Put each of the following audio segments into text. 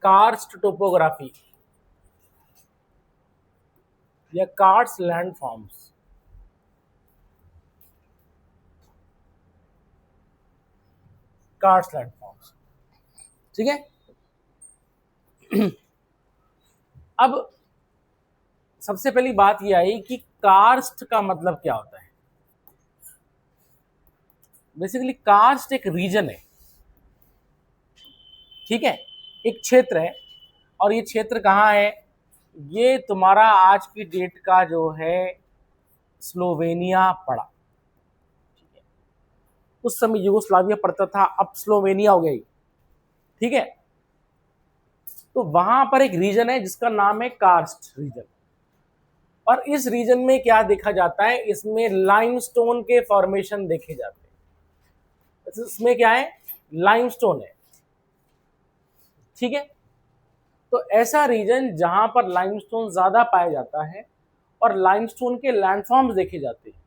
Karst topography या karst landforms. Karst landforms, ठीक है। अब सबसे पहली बात यह आई कि कार्स्ट का मतलब क्या होता है। बेसिकली कार्स्ट एक रीजन है, ठीक है, एक क्षेत्र है। और ये क्षेत्र कहाँ है? ये तुम्हारा आज की डेट का जो है स्लोवेनिया पड़ा, ठीक है। उस समय यूगोस्लाविया पड़ता था, अब स्लोवेनिया हो गई, ठीक है। तो वहां पर एक रीजन है जिसका नाम है कार्स्ट रीजन। और इस रीजन में क्या देखा जाता है? इसमें लाइमस्टोन के फॉर्मेशन देखे जाते हैं। इसमें क्या है? लाइमस्टोन है, ठीक है। तो ऐसा रीजन जहां पर लाइमस्टोन ज्यादा पाया जाता है और लाइमस्टोन के लैंडफॉर्म्स देखे जाते हैं,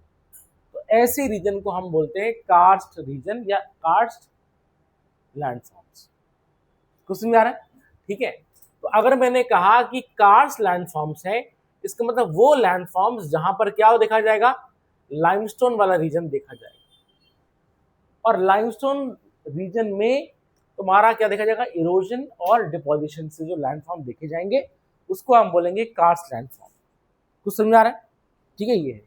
तो ऐसे रीजन को हम बोलते हैं कार्स्ट रीजन या कार्स्ट लैंडफॉर्म्स। कुछ समझ आ रहा है? ठीक है। तो अगर मैंने कहा कि कार्स्ट लैंडफॉर्म्स है, इसका मतलब वो लैंडफॉर्म्स जहां पर क्या देखा जाएगा? लाइमस्टोन वाला रीजन देखा जाएगा। और लाइमस्टोन रीजन में तुम्हारा क्या देखा जाएगा? इरोजन और डिपोजिशन से जो लैंडफॉर्म देखे जाएंगे उसको हम बोलेंगे कार्स्ट लैंडफॉर्म। कुछ समझ आ रहा है? ठीक है, ये है।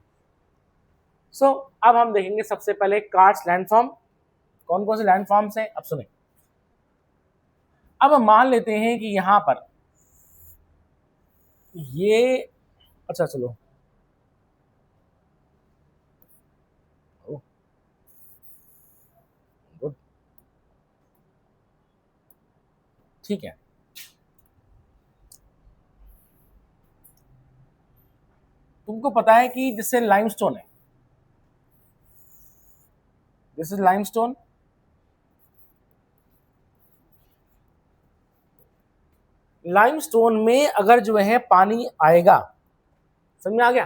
सो अब हम देखेंगे सबसे पहले कार्स्ट लैंडफॉर्म। कौन कौन से लैंडफॉर्म्स हैं अब सुने। अब हम मान लेते हैं कि यहां पर ये, अच्छा चलो, ठीक है। तुमको पता है कि जैसे लाइमस्टोन है, दिस इज लाइमस्टोन। लाइमस्टोन में अगर जो है पानी आएगा, समझ में आ गया?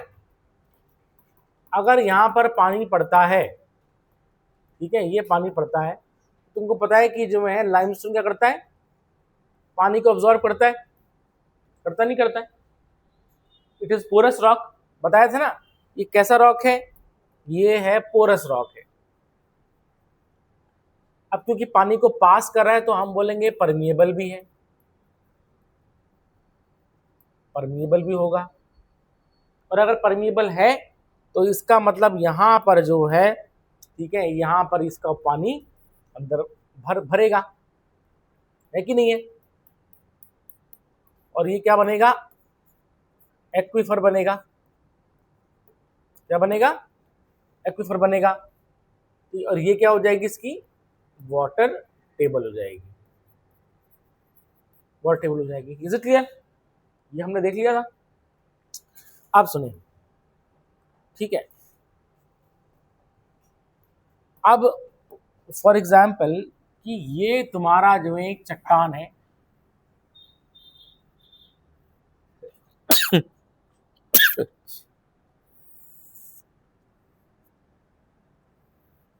अगर यहां पर पानी पड़ता है, ठीक है, ये पानी पड़ता है, तुमको पता है कि जो है लाइमस्टोन क्या करता है? पानी को ऑब्जॉर्व करता है, करता नहीं करता है? इट इज पोरस रॉक, बताया था ना। ये कैसा रॉक है? ये है पोरस रॉक है। अब क्योंकि पानी को पास कर रहा है तो हम बोलेंगे परमिएबल भी है, परमिएबल भी होगा। और अगर परमिएबल है तो इसका मतलब यहां पर जो है, ठीक है, यहां पर इसका पानी अंदर भरेगा, है कि नहीं है? और ये क्या बनेगा? एक्विफर बनेगा। क्या बनेगा? एक्विफर बनेगा। और ये क्या हो जाएगी? इसकी वाटर टेबल हो जाएगी, वाटर टेबल हो जाएगी। Is it clear? ये हमने देख लिया था। अब सुनिए, ठीक है। अब फॉर एग्जाम्पल कि ये तुम्हारा जो है एक चट्टान है,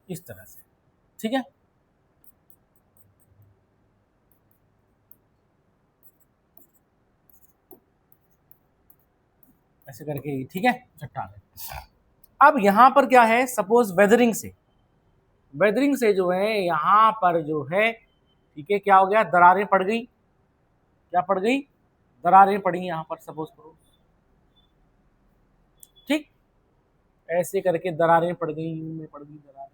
इस तरह से, ठीक है। ऐसे करके, ठीक है, चट्टान है। अब यहां पर क्या है? सपोज वेदरिंग से, वेदरिंग से जो है यहां पर जो है, ठीक है, क्या हो गया? दरारें पड़ गई। क्या पड़ गई? दरारें पड़ी यहां पर, सपोज करो, ठीक। ऐसे करके दरारें पड़ गई, यूं में पड़ गई दरारें,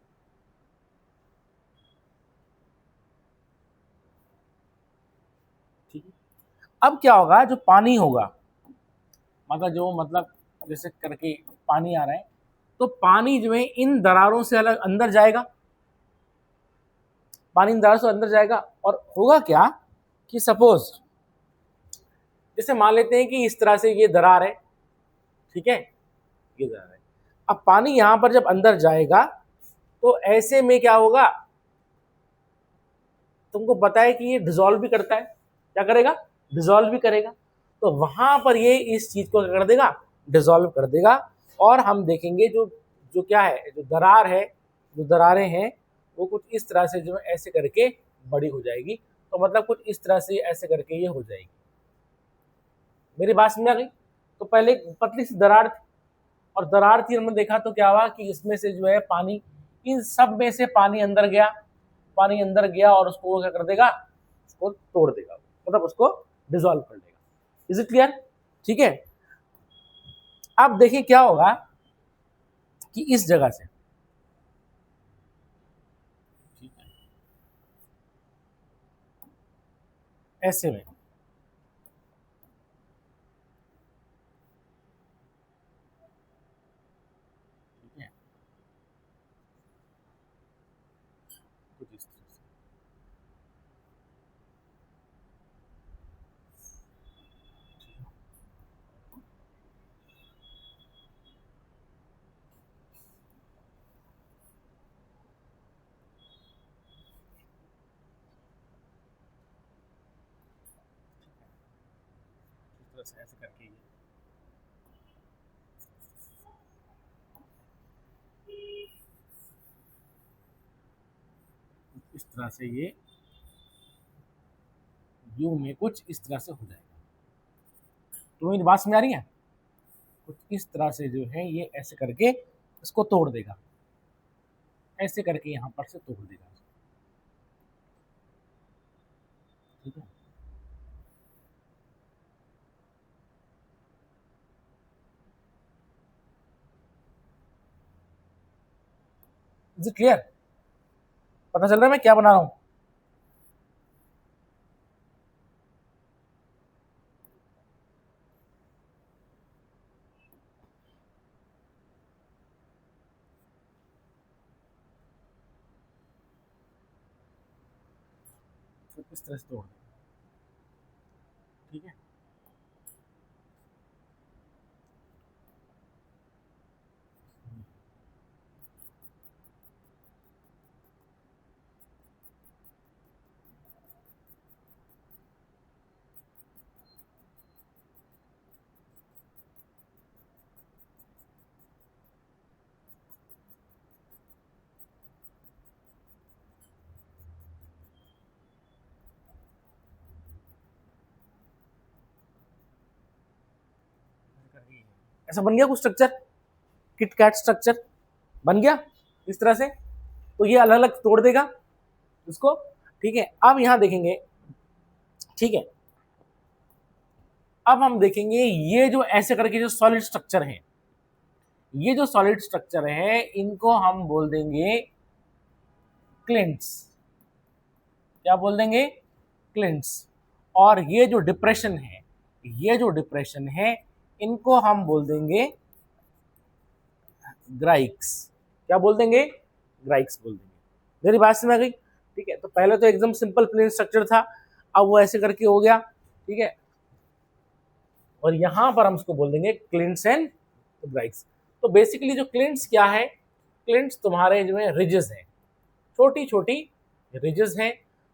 ठीक है। अब क्या होगा? जो पानी होगा, मतलब जो, मतलब जैसे करके पानी आ रहा है, तो पानी जो है इन दरारों से अलग अंदर जाएगा, पानी इन दरारों से अंदर जाएगा। और होगा क्या कि सपोज जैसे मान लेते हैं कि इस तरह से ये दरार है, ठीक है, ये दरार है। अब पानी यहां पर जब अंदर जाएगा तो ऐसे में क्या होगा? तुमको पता है कि ये डिसॉल्व भी करता है। क्या करेगा? डिसॉल्व भी करेगा। तो वहां पर ये इस चीज को क्या कर देगा? डिसॉल्व कर देगा। और हम देखेंगे जो जो क्या है, जो दरार है, जो दरारें हैं, वो कुछ इस तरह से जो ऐसे करके बड़ी हो जाएगी। तो मतलब कुछ इस तरह से ऐसे करके ये हो जाएगी। मेरी बात समझ आ गई? तो पहले एक पतली सी दरार थी, और दरार थी, हमने देखा तो क्या हुआ कि इसमें से जो है पानी, इन सब में से पानी अंदर गया, पानी अंदर गया और उसको क्या कर देगा, उसको तोड़ देगा, मतलब उसको डिसॉल्व कर देगा। Is it clear? ठीक है। अब देखिए क्या होगा कि इस जगह से, ठीक है, ऐसे में, ठीक है, कुछ इस तरह से, इस तरह से ऐसे करके ये, इस तरह से ये यू में कुछ इस तरह से हो जाएगा। तो मेरी बात समझ आ रही है? कुछ इस तरह से जो है ये ऐसे करके इसको तोड़ देगा, ऐसे करके यहां पर से तोड़ देगा, ठीक है। Is it clear? पता चल रहा है मैं क्या बना रहा हूं? तो इस तरह से तोड़ देगा, ठीक है। ऐसा बन गया कुछ स्ट्रक्चर, किट कैट स्ट्रक्चर बन गया इस तरह से। तो ये अलग अलग तोड़ देगा इसको, ठीक है। अब यहां देखेंगे, ठीक है, अब हम देखेंगे ये जो ऐसे करके जो सॉलिड स्ट्रक्चर है, ये जो सॉलिड स्ट्रक्चर है इनको हम बोल देंगे क्लिंट्स। क्या बोल देंगे? क्लिंट्स। और ये जो डिप्रेशन है, ये जो डिप्रेशन है, इनको हम बोल देंगे ग्राइक्स। क्या बोल देंगे? ग्राइक्स बोल देंगे। मेरी बात समझ आ गई? ठीक है। तो पहले तो एकदम सिंपल प्लेन स्ट्रक्चर था, अब वो ऐसे करके हो गया, ठीक है। और यहां पर हम उसको बोल देंगे क्लिंट्स एंड ग्राइक्स। तो बेसिकली जो क्लिंट्स क्या है, क्लिंट्स तुम्हारे जो है रिजेस हैं, छोटी छोटी रिजेस हैं,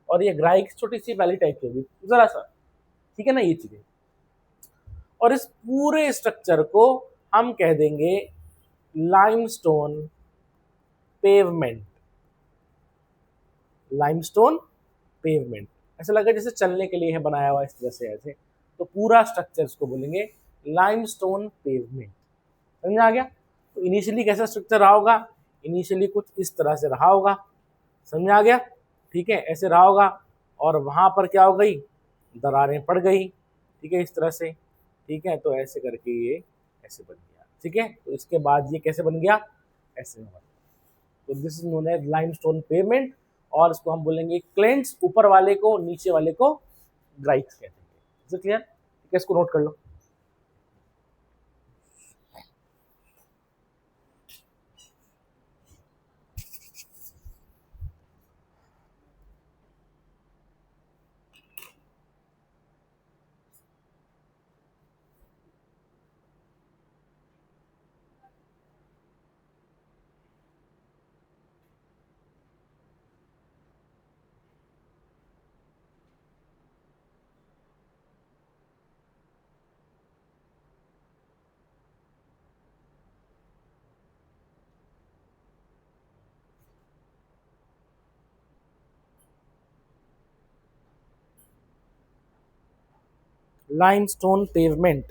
और ये ग्राइक्स छोटी सी वैली टाइप की होगी जरा सा, ठीक है ना, ये चीजें। और इस पूरे स्ट्रक्चर को हम कह देंगे लाइमस्टोन पेवमेंट। लाइमस्टोन पेवमेंट, ऐसा लगा जैसे चलने के लिए है बनाया हुआ इस तरह से ऐसे, तो पूरा स्ट्रक्चर इसको बोलेंगे लाइमस्टोन पेवमेंट। समझ आ गया? तो इनिशियली कैसा स्ट्रक्चर रहा होगा? इनिशियली कुछ इस तरह से रहा होगा, समझ आ गया? ठीक है, ऐसे रहा होगा, और वहां पर क्या हो गई, दरारें पड़ गई, ठीक है, इस तरह से, ठीक है। तो ऐसे करके ये ऐसे बन गया, ठीक है। तो इसके बाद ये कैसे बन गया? ऐसे बन गया। तो this is known as limestone pavement, और इसको हम बोलेंगे क्लेंट्स, ऊपर वाले को, नीचे वाले को ग्राइक्स कहते हैं। क्लियर? ठीक है, इसको नोट कर लो। limestone pavement.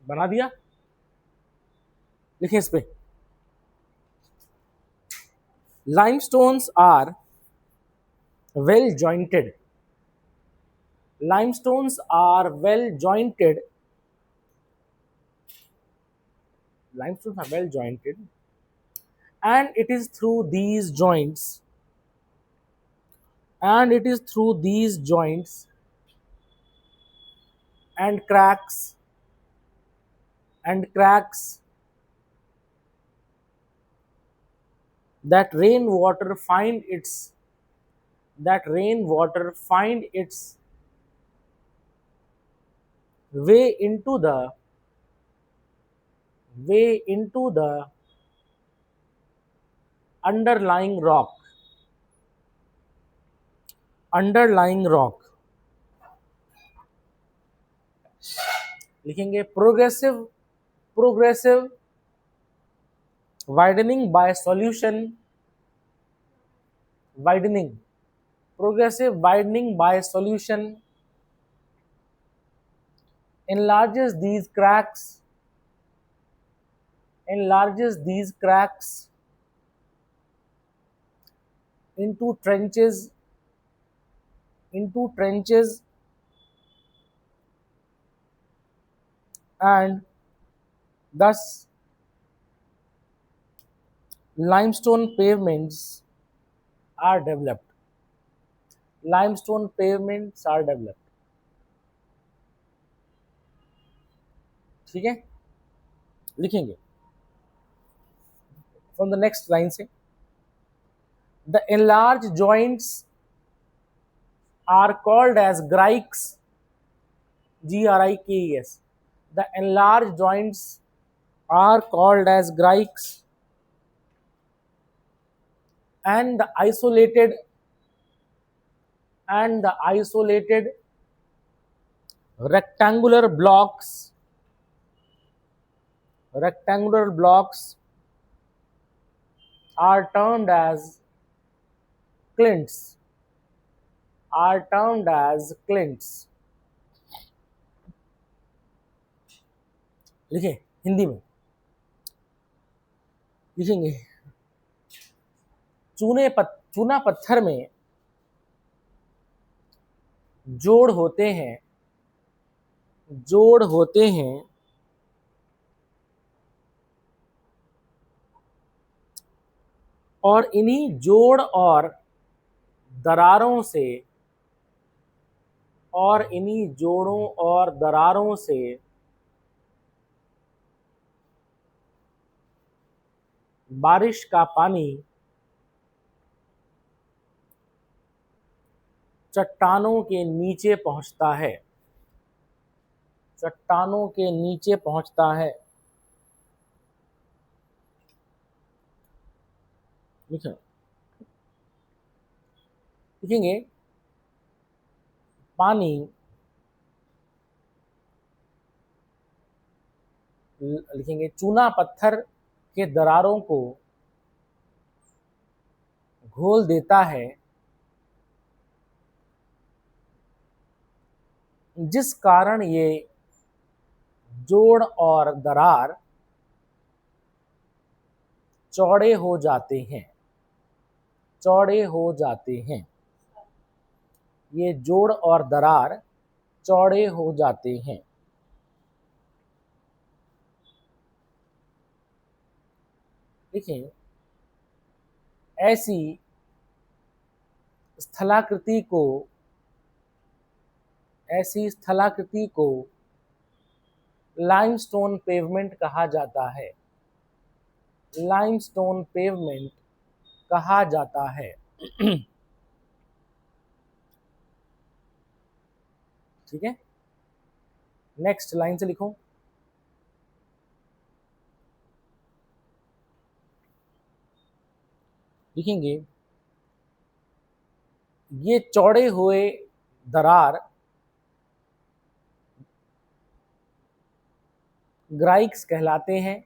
बना दिया, लिखिए इस पे। Limestones are well jointed. Limestones are well jointed. Limestones are well jointed, and it is through these joints, and it is through these joints and cracks that rainwater find its way into the underlying rock. underlying rock लिखेंगे progressive widening by solution widening progressive widening by solution enlarges these cracks into trenches and thus limestone pavements are developed. Limestone pavements are developed. ठीक है, लिखेंगे from the next line से। The enlarged joints are called as grikes, grikes. The enlarged joints are called as grikes. and the isolated rectangular blocks are termed as clints. लिखिए हिंदी में लिखेंगे, चूना पत्थर में जोड़ होते हैं और इन्हीं जोड़ और दरारों से बारिश का पानी चट्टानों के नीचे पहुंचता है। लिखेंगे पानी लिखेंगे चूना पत्थर के दरारों को घोल देता है, जिस कारण ये जोड़ और दरार चौड़े हो जाते हैं। ये जोड़ और दरार चौड़े हो जाते हैं। देखिए ऐसी स्थलाकृति को लाइमस्टोन पेवमेंट कहा जाता है। ठीक है, नेक्स्ट लाइन से लिखो। लिखेंगे ये चौड़े हुए दरार ग्राइक्स कहलाते हैं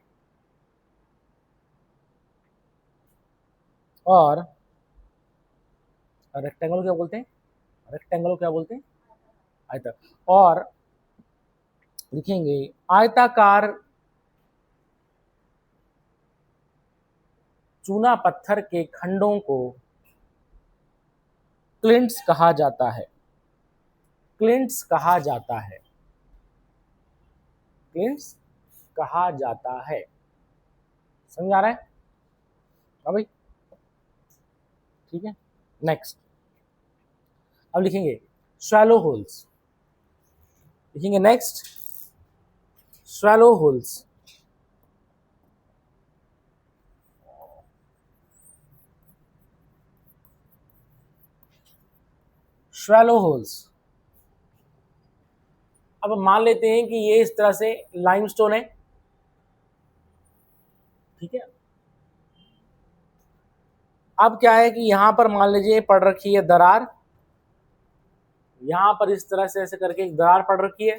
और रेक्टेंगल क्या बोलते हैं? आयताकार। और लिखेंगे आयताकार चूना पत्थर के खंडों को क्लिंट्स कहा जाता है। समझ आ रहा है? हाँ भाई, ठीक है। नेक्स्ट अब लिखेंगे shallow holes. Next shallow holes. अब मान लेते हैं कि ये इस तरह से लाइमस्टोन है, ठीक है। अब क्या है कि यहां पर मान लीजिए पड़ रखी है दरार, यहां पर इस तरह से ऐसे करके एक दरार पड़ रखी है,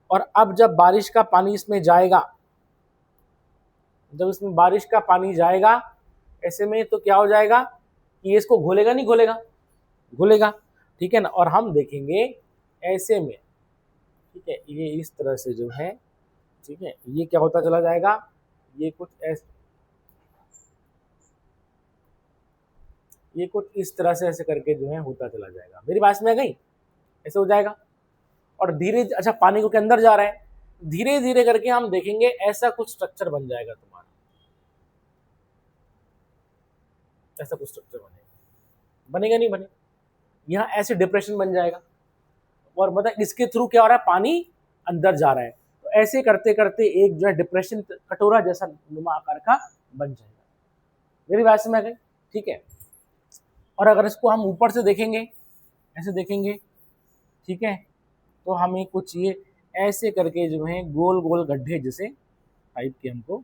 और अब जब बारिश का पानी इसमें जाएगा, ऐसे में तो क्या हो जाएगा कि इसको घोलेगा, नहीं घोलेगा, ठीक है ना। और हम देखेंगे ऐसे में, ठीक है, ये इस तरह से जो है, ठीक है, ये क्या होता चला जाएगा, ये कुछ इस तरह से ऐसे करके जो है होता चला जाएगा। मेरी बात में आ गई? ऐसे हो जाएगा और धीरे, अच्छा पानी को के अंदर जा रहा है, धीरे धीरे करके हम देखेंगे ऐसा कुछ स्ट्रक्चर बन जाएगा तुम्हारा, ऐसा कुछ स्ट्रक्चर बनेगा नहीं बनेगा, यहाँ ऐसे डिप्रेशन बन जाएगा, और मतलब इसके थ्रू क्या हो रहा है, पानी अंदर जा रहा है, तो ऐसे करते करते एक जो है डिप्रेशन कटोरा जैसा नुमा आकार का बन जाएगा। मेरी बात समझ में आ गई? ठीक है। और अगर इसको हम ऊपर से देखेंगे, ऐसे देखेंगे, ठीक है, तो हमें कुछ ये ऐसे करके जो है गोल गोल गड्ढे जैसे टाइप के हमको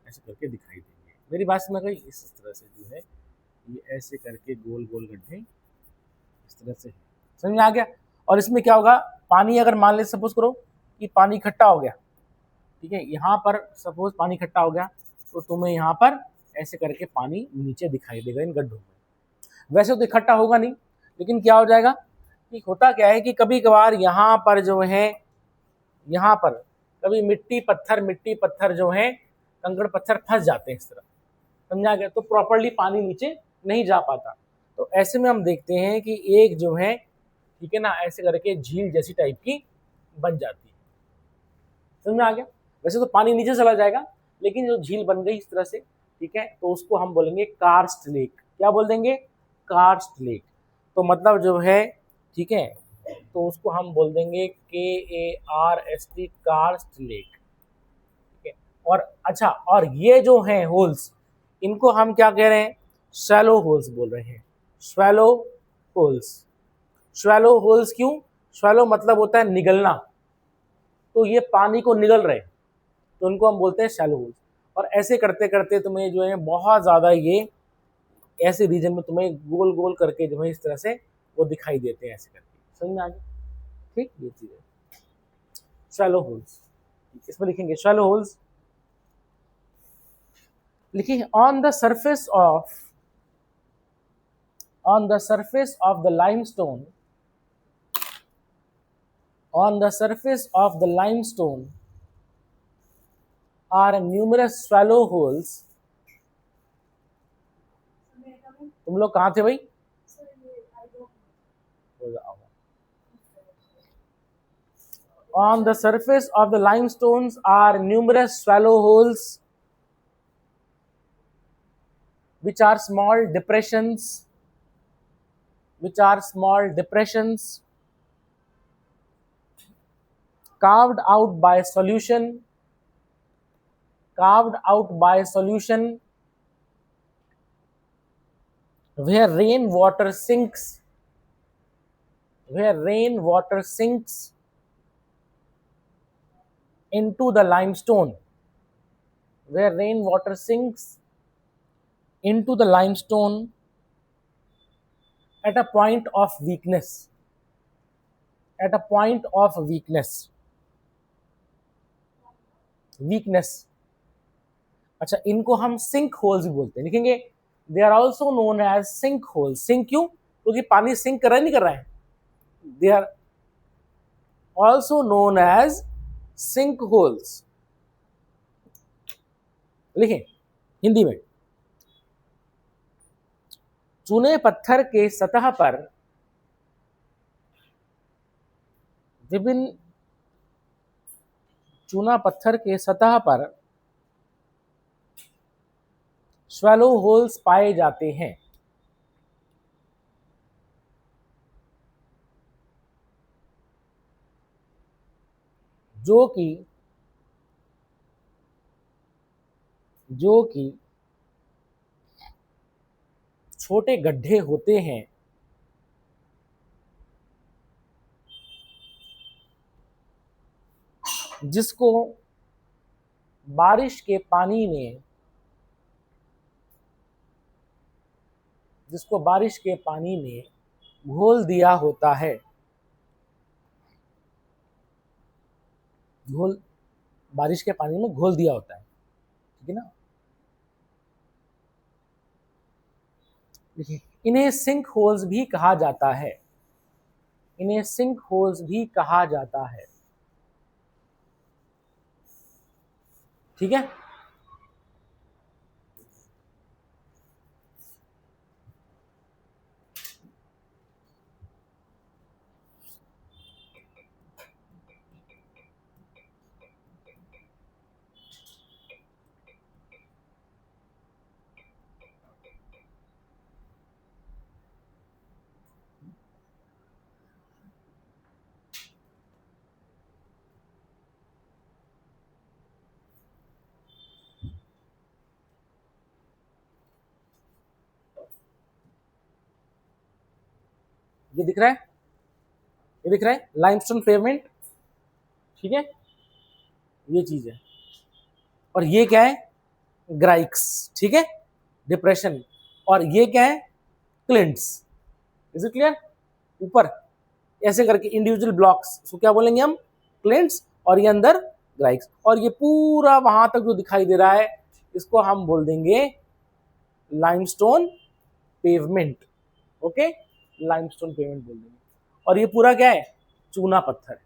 ऐसे करके दिखाई देंगे। मेरी बात समझ गई। इस तरह से जो है ये ऐसे करके गोल गोल गड्ढे इस तरह से, समझ में आ गया। और इसमें क्या होगा, पानी अगर मान ले सपोज करो कि पानी इकट्ठा हो गया, ठीक है, यहाँ पर सपोज पानी इकट्ठा हो गया, तो तुम्हें यहाँ पर ऐसे करके पानी नीचे दिखाई देगा इन गड्ढों में। वैसे तो इकट्ठा होगा नहीं, लेकिन क्या हो जाएगा कि होता क्या है कि कभी कभार यहाँ पर जो है, यहाँ पर कभी मिट्टी पत्थर जो है, कंकड़ पत्थर फंस जाते हैं इस तरह, समझा गया, तो प्रॉपरली पानी नीचे नहीं जा पाता। तो ऐसे में हम देखते हैं कि एक जो है, ठीक है ना, ऐसे करके झील जैसी टाइप की बन जाती है, समझ में आ गया। वैसे तो पानी नीचे चला जाएगा, लेकिन जो झील बन गई इस तरह से, ठीक है, तो उसको हम बोलेंगे कार्स्ट लेक। क्या बोल देंगे, कार्स्ट लेक। तो मतलब जो है, ठीक है, तो उसको हम बोल देंगे KARST, कार्स्ट लेक, ठीक है। और अच्छा, और ये जो है होल्स, इनको हम क्या कह रहे हैं, शैलो होल्स बोल रहे हैं, शैलो होल्स। शैलो होल्स क्यों, शैलो मतलब होता है निगलना, तो ये पानी को निगल रहे, तो उनको हम बोलते हैं शैलो होल्स। और ऐसे करते करते तुम्हें जो है बहुत ज़्यादा ये ऐसे रीजन में तुम्हें गोल गोल करके जो है इस तरह से वो दिखाई देते हैं, ऐसे करके, समझ में आ गया, ठीक। ये चीज़ है शैलो होल्स, इसमें लिखेंगे शैलो होल्स, लिखिए on the surface of the limestone, on the surface of the limestone are numerous shallow holes। तुम लोग कहाँ थे भाई, on the surface of the limestones are numerous shallow holes which are small depressions carved out by solution where rainwater sinks into the limestone, at a point of weakness, अच्छा, इनको हम sink holes भी बोलते हैं, लिखेंगे they are also known as sinkholes. Sink क्यों, क्योंकि पानी सिंक कर रहा है, नहीं कर रहा है, they are also known as sinkholes. लिखें हिंदी में, चूने पत्थर के सतह पर विभिन्न चूना पत्थर के सतह पर शैलो होल्स पाए जाते हैं, जो कि छोटे गड्ढे होते हैं जिसको बारिश के पानी ने घोल दिया होता है, बारिश के पानी में घोल दिया होता है, ठीक है ना। इन्हें सिंक होल्स भी कहा जाता है, ठीक है। ये दिख रहा है, लाइमस्टोन पेवमेंट, ठीक है, ये चीज है। और ये क्या है, ग्राइक्स, ठीक है, डिप्रेशन। और ये क्या है, क्लिंट्स। Is it clear? ऊपर ऐसे करके इंडिविजुअल ब्लॉक्स, सो क्या बोलेंगे हम, क्लिंट्स, और ये अंदर ग्राइक्स। और ये पूरा वहां तक जो दिखाई दे रहा है, इसको हम बोल देंगे limestone pavement. Okay, limestone pavement बोल देंगे। और ये पूरा क्या है, चूना पत्थर है।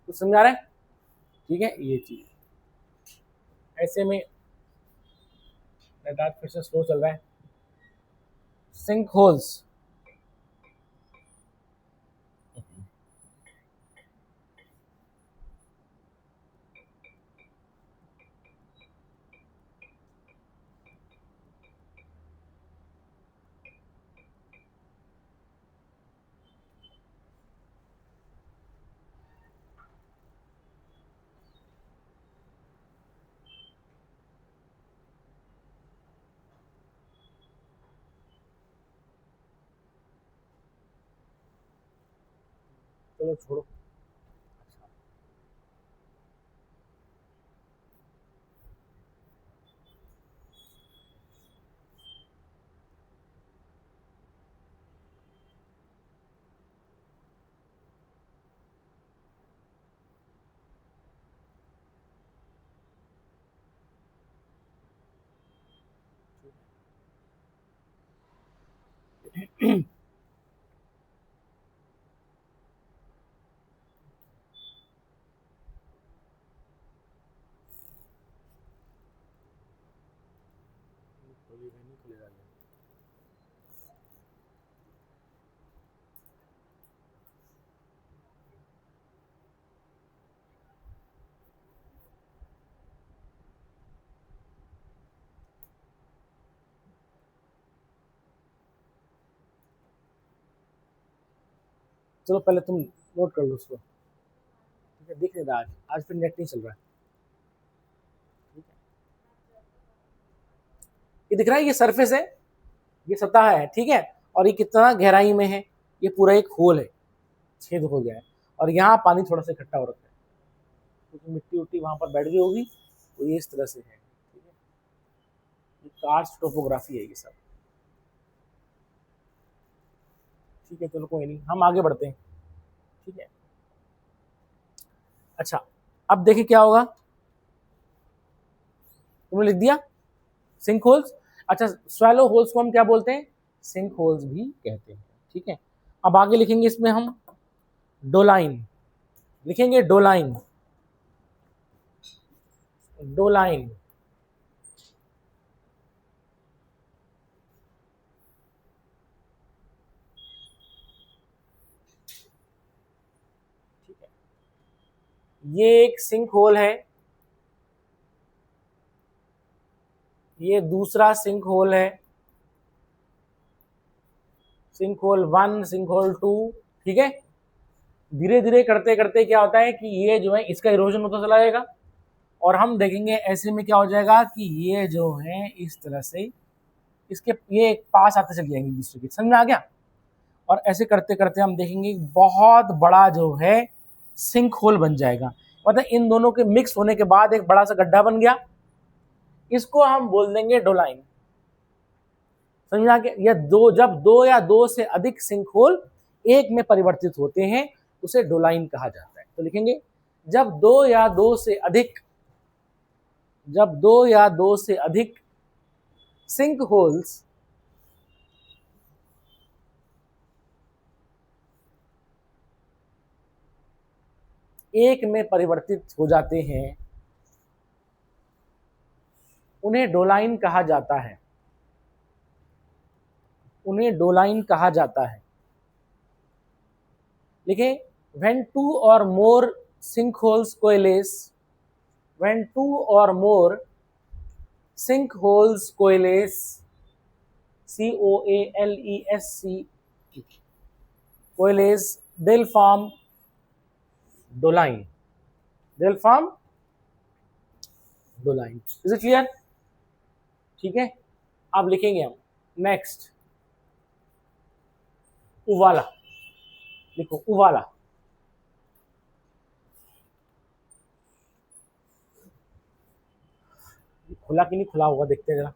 तो समझा रहे हैं? ठीक है, ये चीज ऐसे में नेटवर्क फिर से स्लो चल रहा है। सिंक होल्स, चलो छोड़ो। चलो पहले तुम नोट कर लो उसको, ठीक है, दिख नहीं रहा आज, आज फिर नेट नहीं चल रहा है। ठीक है, ये दिख रहा है, ये सरफेस है, ये सतह है, ठीक है, और ये कितना गहराई में है, ये पूरा एक होल है, छेद हो गया है, और यहाँ पानी थोड़ा सा इकट्ठा हो रखा है, क्योंकि मिट्टी उट्टी वहां पर बैठ गई होगी, तो ये इस तरह से है। ठीक है, ये कार्स्ट टोपोग्राफी है ये सब। ठीक है, चलो कोई नहीं, हम आगे बढ़ते हैं। ठीक है, अच्छा, अब देखिए क्या होगा, तुमने लिख दिया सिंक होल्स। अच्छा, स्वैलो होल्स को हम क्या बोलते हैं, सिंक होल्स भी कहते हैं। ठीक है, अब आगे लिखेंगे इसमें हम डोलाइन, लिखेंगे डोलाइन, डोलाइन। ठीक है, ये एक सिंक होल है, ये दूसरा सिंक होल है, सिंक होल 1, सिंक होल 2। ठीक है, धीरे धीरे करते करते क्या होता है कि ये जो है इसका इरोजन होता चला जाएगा, और हम देखेंगे ऐसे में क्या हो जाएगा कि ये जो है इस तरह से इसके ये पास आते चले जाएंगे दूसरे के, समझ में आ गया? और ऐसे करते करते हम देखेंगे बहुत बड़ा जो है सिंक होल बन जाएगा, मतलब इन दोनों के मिक्स होने के बाद एक बड़ा सा गड्ढा बन गया, इसको हम बोल देंगे डोलाइन। समझ में आ गया? या दो, जब दो या दो से अधिक सिंक होल एक में परिवर्तित होते हैं उसे डोलाइन कहा जाता है। तो लिखेंगे जब दो या दो से अधिक, जब दो या दो से अधिक सिंक होल्स एक में परिवर्तित हो जाते हैं उन्हें डोलाइन कहा जाता है, उन्हें डोलाइन कहा जाता है। लिखे when two or more sinkholes coalesce, when two or more sinkholes coalesce, COALESCE, coalesce, they'll form doline, they'll form doline। Is it clear? ठीक है, अब लिखेंगे हम नेक्स्ट उवाला, लिखो उवाला। खुला कि नहीं खुला होगा, देखते हैं जरा।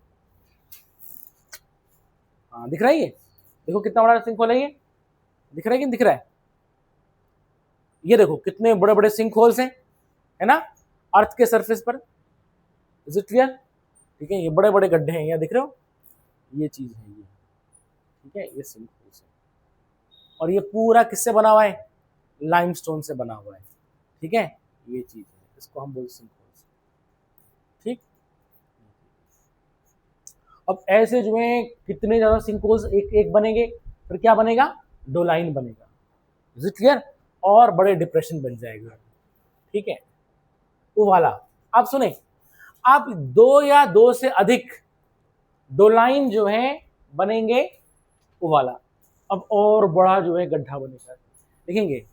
हाँ दिख रहा है ये, देखो कितना बड़ा सिंक होल है ये, दिख रहा है कि नहीं दिख रहा है? ये देखो कितने बड़े बड़े सिंक होल्स हैं, है ना, अर्थ के सरफेस पर। Is it clear? ठीक है, ये बड़े बड़े गड्ढे हैं, यहाँ दिख रहे हो, ये चीज है ये, ठीक है, ये सिंक होल्स है। और ये पूरा किससे बना हुआ है? लाइमस्टोन से बना हुआ है, ठीक है, ये चीज है, इसको हम बोलते सिंक होल्स, ठीक। अब ऐसे जो है कितने ज्यादा सिंक होल्स एक एक बनेंगे, फिर क्या बनेगा? डोलाइन बनेगा। Is it clear? और बड़े डिप्रेशन बन जाएगा, ठीक है। वो वाला आप सुने, आप 2 या 2 से अधिक डोलाइन जो है बनेंगे, वो वाला। अब और बड़ा जो है गड्ढा बनेगा, देखेंगे,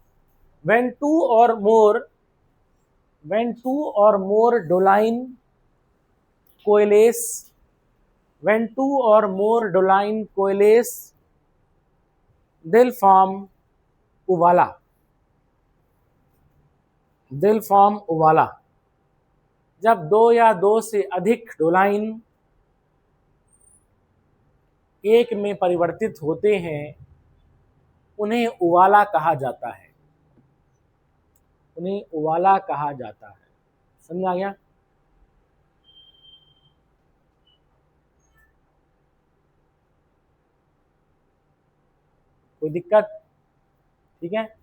when two or more doline coalesce, when 2 or more doline coalesce, they'll form uvala, जब 2 या 2 से अधिक डोलाइन एक में परिवर्तित होते हैं, उन्हें उवाला कहा जाता है, उन्हें उवाला कहा जाता है। समझ आ गया? कोई दिक्कत? ठीक है,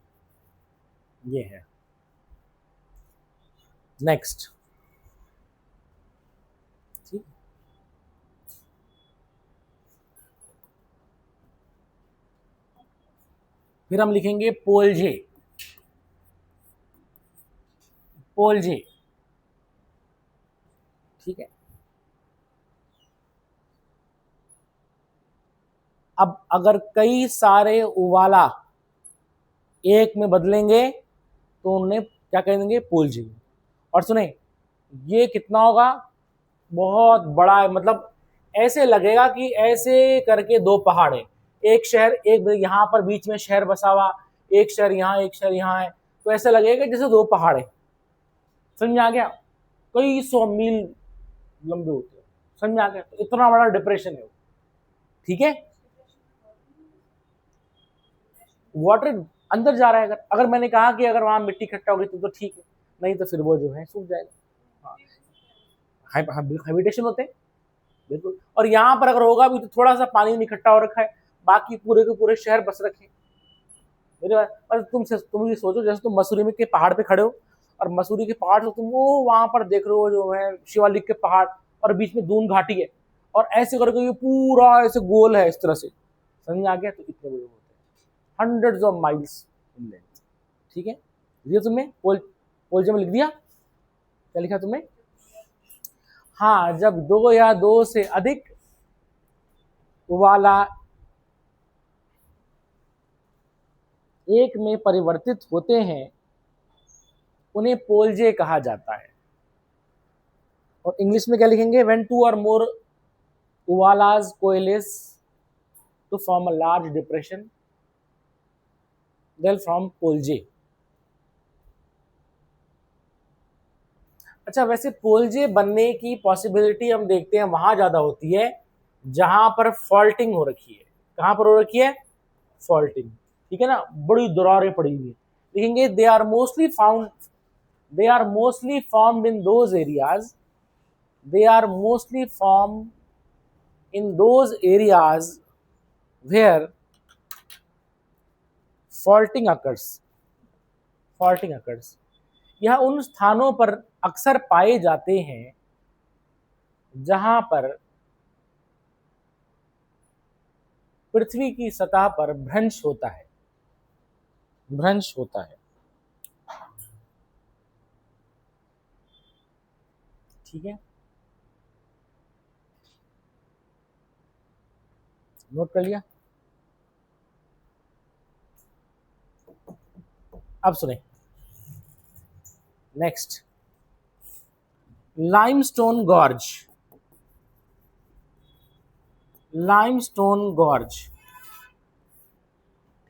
ये है। नेक्स्ट, ठीक, फिर हम लिखेंगे पोलजे, पोलजे, ठीक है। अब अगर कई सारे उवाला एक में बदलेंगे तो उन्हें क्या कहेंगे? पोलजे। और सुने, ये कितना होगा? बहुत बड़ा है, मतलब ऐसे लगेगा कि ऐसे करके 2 पहाड़ है, एक शहर, एक यहाँ पर बीच में शहर बसा हुआ, एक शहर यहाँ, एक शहर यहाँ है, तो ऐसा लगेगा जैसे 2 पहाड़ है। समझ में आ गया? कई 100 मील लंबे होते हैं। समझ में आ गया? तो इतना बड़ा डिप्रेशन है वो, ठीक है। वाटर अंदर जा रहा है, अगर मैंने कहा कि अगर वहां मिट्टी इकट्ठा होगी तो ठीक है, नहीं तो फिर वो जो है सूख जाएगा। हाइब्रिडेशन होते हैं, बिल्कुल। और यहाँ पर अगर होगा भी तो थोड़ा सा पानी नहीं इकट्ठा हो रखा है, बाकी पूरे के पूरे शहर बस रखे। मेरे और तुम ये सोचो, जैसे तुम मसूरी में के पहाड़ पे खड़े हो, और मसूरी के पहाड़ से तुम वो वहां पर देख रहे हो जो है शिवालिक के पहाड़, और बीच में दून घाटी है, और ऐसे करके ये पूरा ऐसे गोल है इस तरह से। समझ आ गया? तो इतने बड़े होते हैं, hundreds of miles in length, ठीक है। ये तुमने पोलजे में लिख दिया? क्या लिखा तुमने? हाँ, जब 2 या 2 से अधिक उवाला एक में परिवर्तित होते हैं, उन्हें पोलजे कहा जाता है। और इंग्लिश में क्या लिखेंगे? When 2 or more uvalas coalesce to form a large depression, they'll form पोलजे। अच्छा, वैसे पोलजे बनने की पॉसिबिलिटी हम देखते हैं वहां ज्यादा होती है जहां पर फॉल्टिंग हो रखी है। कहां पर हो रखी है? फॉल्टिंग, ठीक है ना, बड़ी दरारें पड़ी हुई है। देखेंगे they are mostly formed in those areas, they are mostly formed in those areas where faulting occurs। यह उन स्थानों पर अक्सर पाए जाते हैं जहां पर पृथ्वी की सतह पर भ्रंश होता है, ठीक है, नोट कर लिया? अब सुने, नेक्स्ट, लाइमस्टोन गॉर्ज,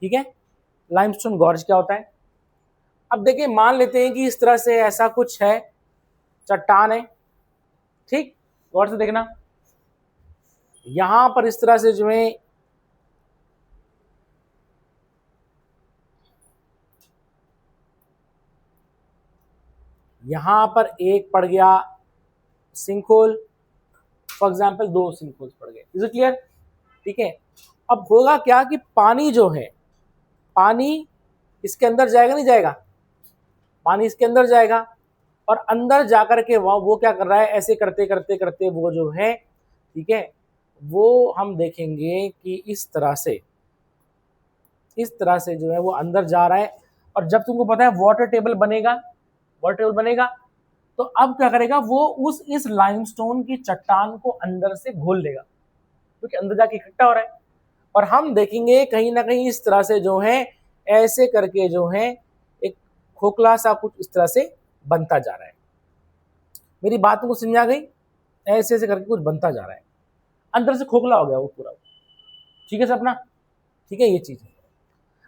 ठीक है। लाइमस्टोन गॉर्ज क्या होता है? अब देखिए, मान लेते हैं कि इस तरह से ऐसा कुछ है, चट्टान है, ठीक, गौर से देखना, यहां पर इस तरह से जो है यहां पर एक पड़ गया sinkhole, for example 2 sinkholes पड़ गए। Is it clear? ठीक है। अब होगा क्या कि पानी जो है, पानी इसके अंदर जाएगा नहीं जाएगा, पानी इसके अंदर जाएगा और अंदर जाकर के वो क्या कर रहा है, ऐसे करते करते करते वो जो है, ठीक है, वो हम देखेंगे कि इस तरह से जो है वो अंदर जा रहा है। और जब तुमको पता है वाटर टेबल बनेगा, तो अब क्या करेगा वो, उस इस लाइमस्टोन की चट्टान को अंदर से घोल लेगा, क्योंकि अंदर जाके इकट्ठा हो रहा है। और हम देखेंगे कहीं ना कहीं इस तरह से जो है, ऐसे करके जो है एक खोखला सा कुछ इस तरह से बनता जा रहा है। मेरी बात को समझ आ गई? ऐसे ऐसे करके कुछ बनता जा रहा है, अंदर से खोखला हो गया वो पूरा। ठीक है सपना? ठीक है, ये चीज है।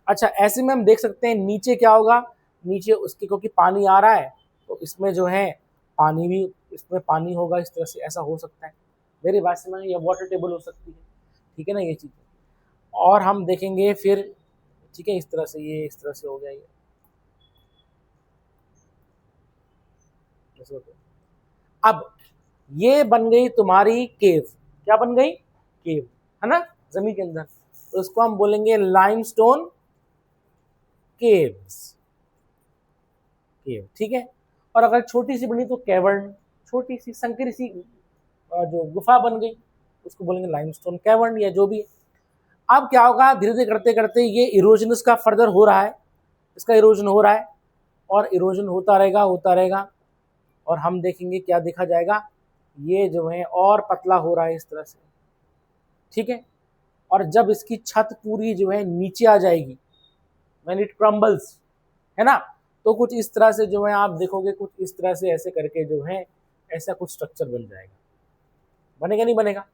अच्छा, ऐसे में हम देख सकते हैं नीचे क्या होगा, नीचे उसके क्योंकि पानी आ रहा है तो इसमें जो है पानी भी, इसमें पानी होगा इस तरह से, ऐसा हो सकता है मेरी बात में, ये वाटर टेबल हो सकती है। ठीक है ना, ये चीज़। और हम देखेंगे फिर, ठीक है, इस तरह से, ये इस तरह से हो गया ये। अब ये बन गई तुम्हारी केव। क्या बन गई? केव, है ना, जमीन के अंदर। तो इसको हम बोलेंगे लाइमस्टोन केव्स, केव। ठीक है। और अगर छोटी सी बनी तो कैवर्न, छोटी सी संकरी सी जो गुफा बन गई उसको बोलेंगे लाइमस्टोन कैवर्न या जो भी। अब क्या होगा, धीरे धीरे करते करते ये इरोजन इसका फर्दर हो रहा है, इसका इरोजन हो रहा है और इरोजन होता रहेगा और हम देखेंगे क्या देखा जाएगा, ये जो है और पतला हो रहा है इस तरह से। ठीक है। और जब इसकी छत पूरी जो है नीचे आ जाएगी, व्हेन इट क्रम्बल्स, है ना, तो कुछ इस तरह से जो है आप देखोगे, कुछ इस तरह से ऐसे करके जो है ऐसा कुछ स्ट्रक्चर बन जाएगा। बनेगा नहीं बनेगा?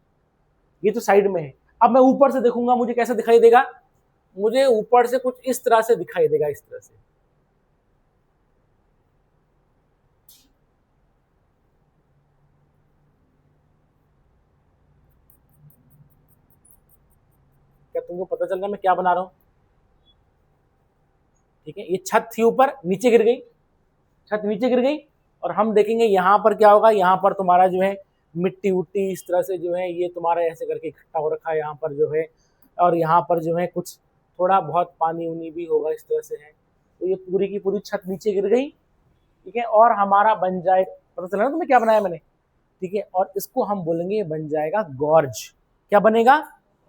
ये तो साइड में है। अब मैं ऊपर से देखूंगा, मुझे कैसा दिखाई देगा, मुझे ऊपर से कुछ इस तरह से दिखाई देगा, इस तरह से। क्या तुमको पता चल रहा है मैं क्या बना रहा हूं? ठीक है, ये छत थी ऊपर, नीचे गिर गई, छत नीचे गिर गई और हम देखेंगे यहाँ पर क्या होगा, यहाँ पर तुम्हारा जो है मिट्टी उट्टी इस तरह से जो है ये तुम्हारा ऐसे करके इकट्ठा हो रखा है यहाँ पर जो है, और यहाँ पर जो है कुछ थोड़ा बहुत पानी उनी भी होगा इस तरह से है। तो ये पूरी की पूरी छत नीचे गिर गई। ठीक है। और हमारा बन जाए, पता चला ना तुम्हें क्या बनाया मैंने? ठीक है। और इसको हम बोलेंगे बन जाएगा गॉर्ज। क्या बनेगा?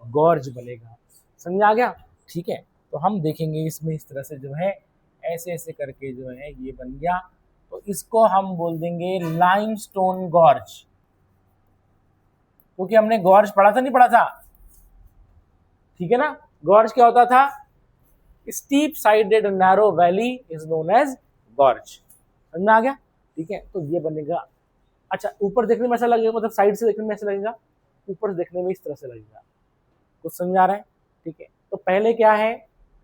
गॉर्ज बनेगा। समझ आ गया? ठीक है। तो हम देखेंगे इसमें इस तरह से जो है ऐसे ऐसे करके जो है ये बन गया, तो इसको हम बोल देंगे लाइमस्टोन गॉर्ज, क्योंकि हमने गॉर्ज पढ़ा था, नहीं पढ़ा था? ठीक है ना। गॉर्ज क्या होता था? Steep sided narrow valley is known as gorge. समझ में आ गया? ठीक है। तो ये बनेगा। अच्छा, ऊपर देखने में ऐसा लगेगा, मतलब साइड से देखने में ऐसा लगेगा, ऊपर से देखने में इस तरह से लगेगा। कुछ समझ आ रहा है? ठीक है। तो पहले क्या है,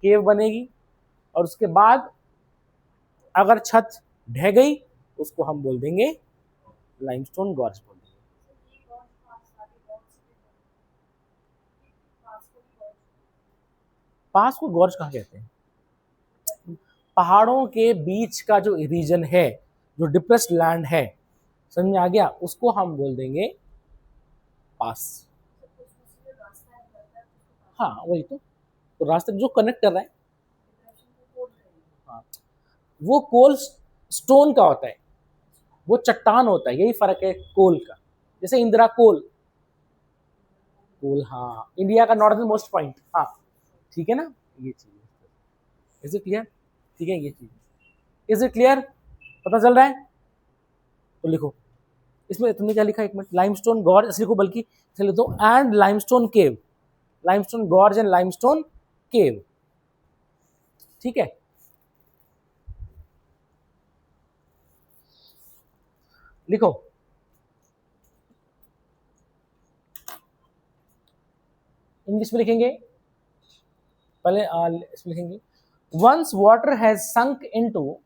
केव बनेगी और उसके बाद अगर छत ढह गई उसको हम बोल देंगे लाइमस्टोन गॉर्ज बोल देंगे। पास को गॉर्ज कहाँ कहते हैं? पहाड़ों के बीच का जो रीजन है, जो डिप्रेस्ड लैंड है, समझ में आ गया, उसको हम बोल देंगे पास। हाँ वही तो रास्ते जो कनेक्ट कर रहा है, हाँ, वो कोल स्टोन का होता है, वो चट्टान होता है, यही फर्क है कोल का। जैसे इंदिरा कोल, कोल, हाँ, इंडिया का नॉर्दर्न मोस्ट पॉइंट, हाँ, ठीक है ना, ये चीज। Is it clear? ठीक है, ये चीज इज इट क्लियर? पता चल रहा है? तो लिखो इसमें, तुमने क्या लिखा, एक मिनट, लाइमस्टोन गॉर्ज ऐसे लिखो, बल्कि चलो तो and limestone cave, limestone gorge and limestone केव। ठीक है। लिखो, इंग्लिश में लिखेंगे पहले, इसमें लिखेंगे once water has sunk into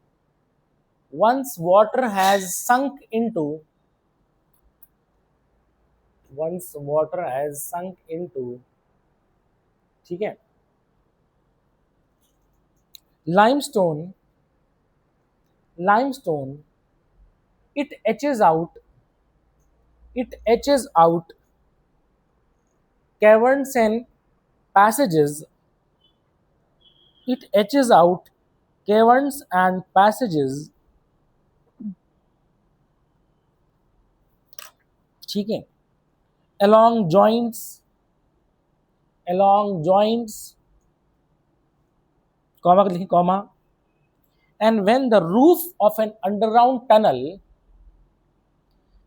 once water has sunk into once water has sunk into, ठीक है, limestone, limestone, it etches out, it etches out caverns and passages, it etches out caverns and passages, ठीक है, along joints, along joints, comma लिखिए comma, and when the roof of an underground tunnel,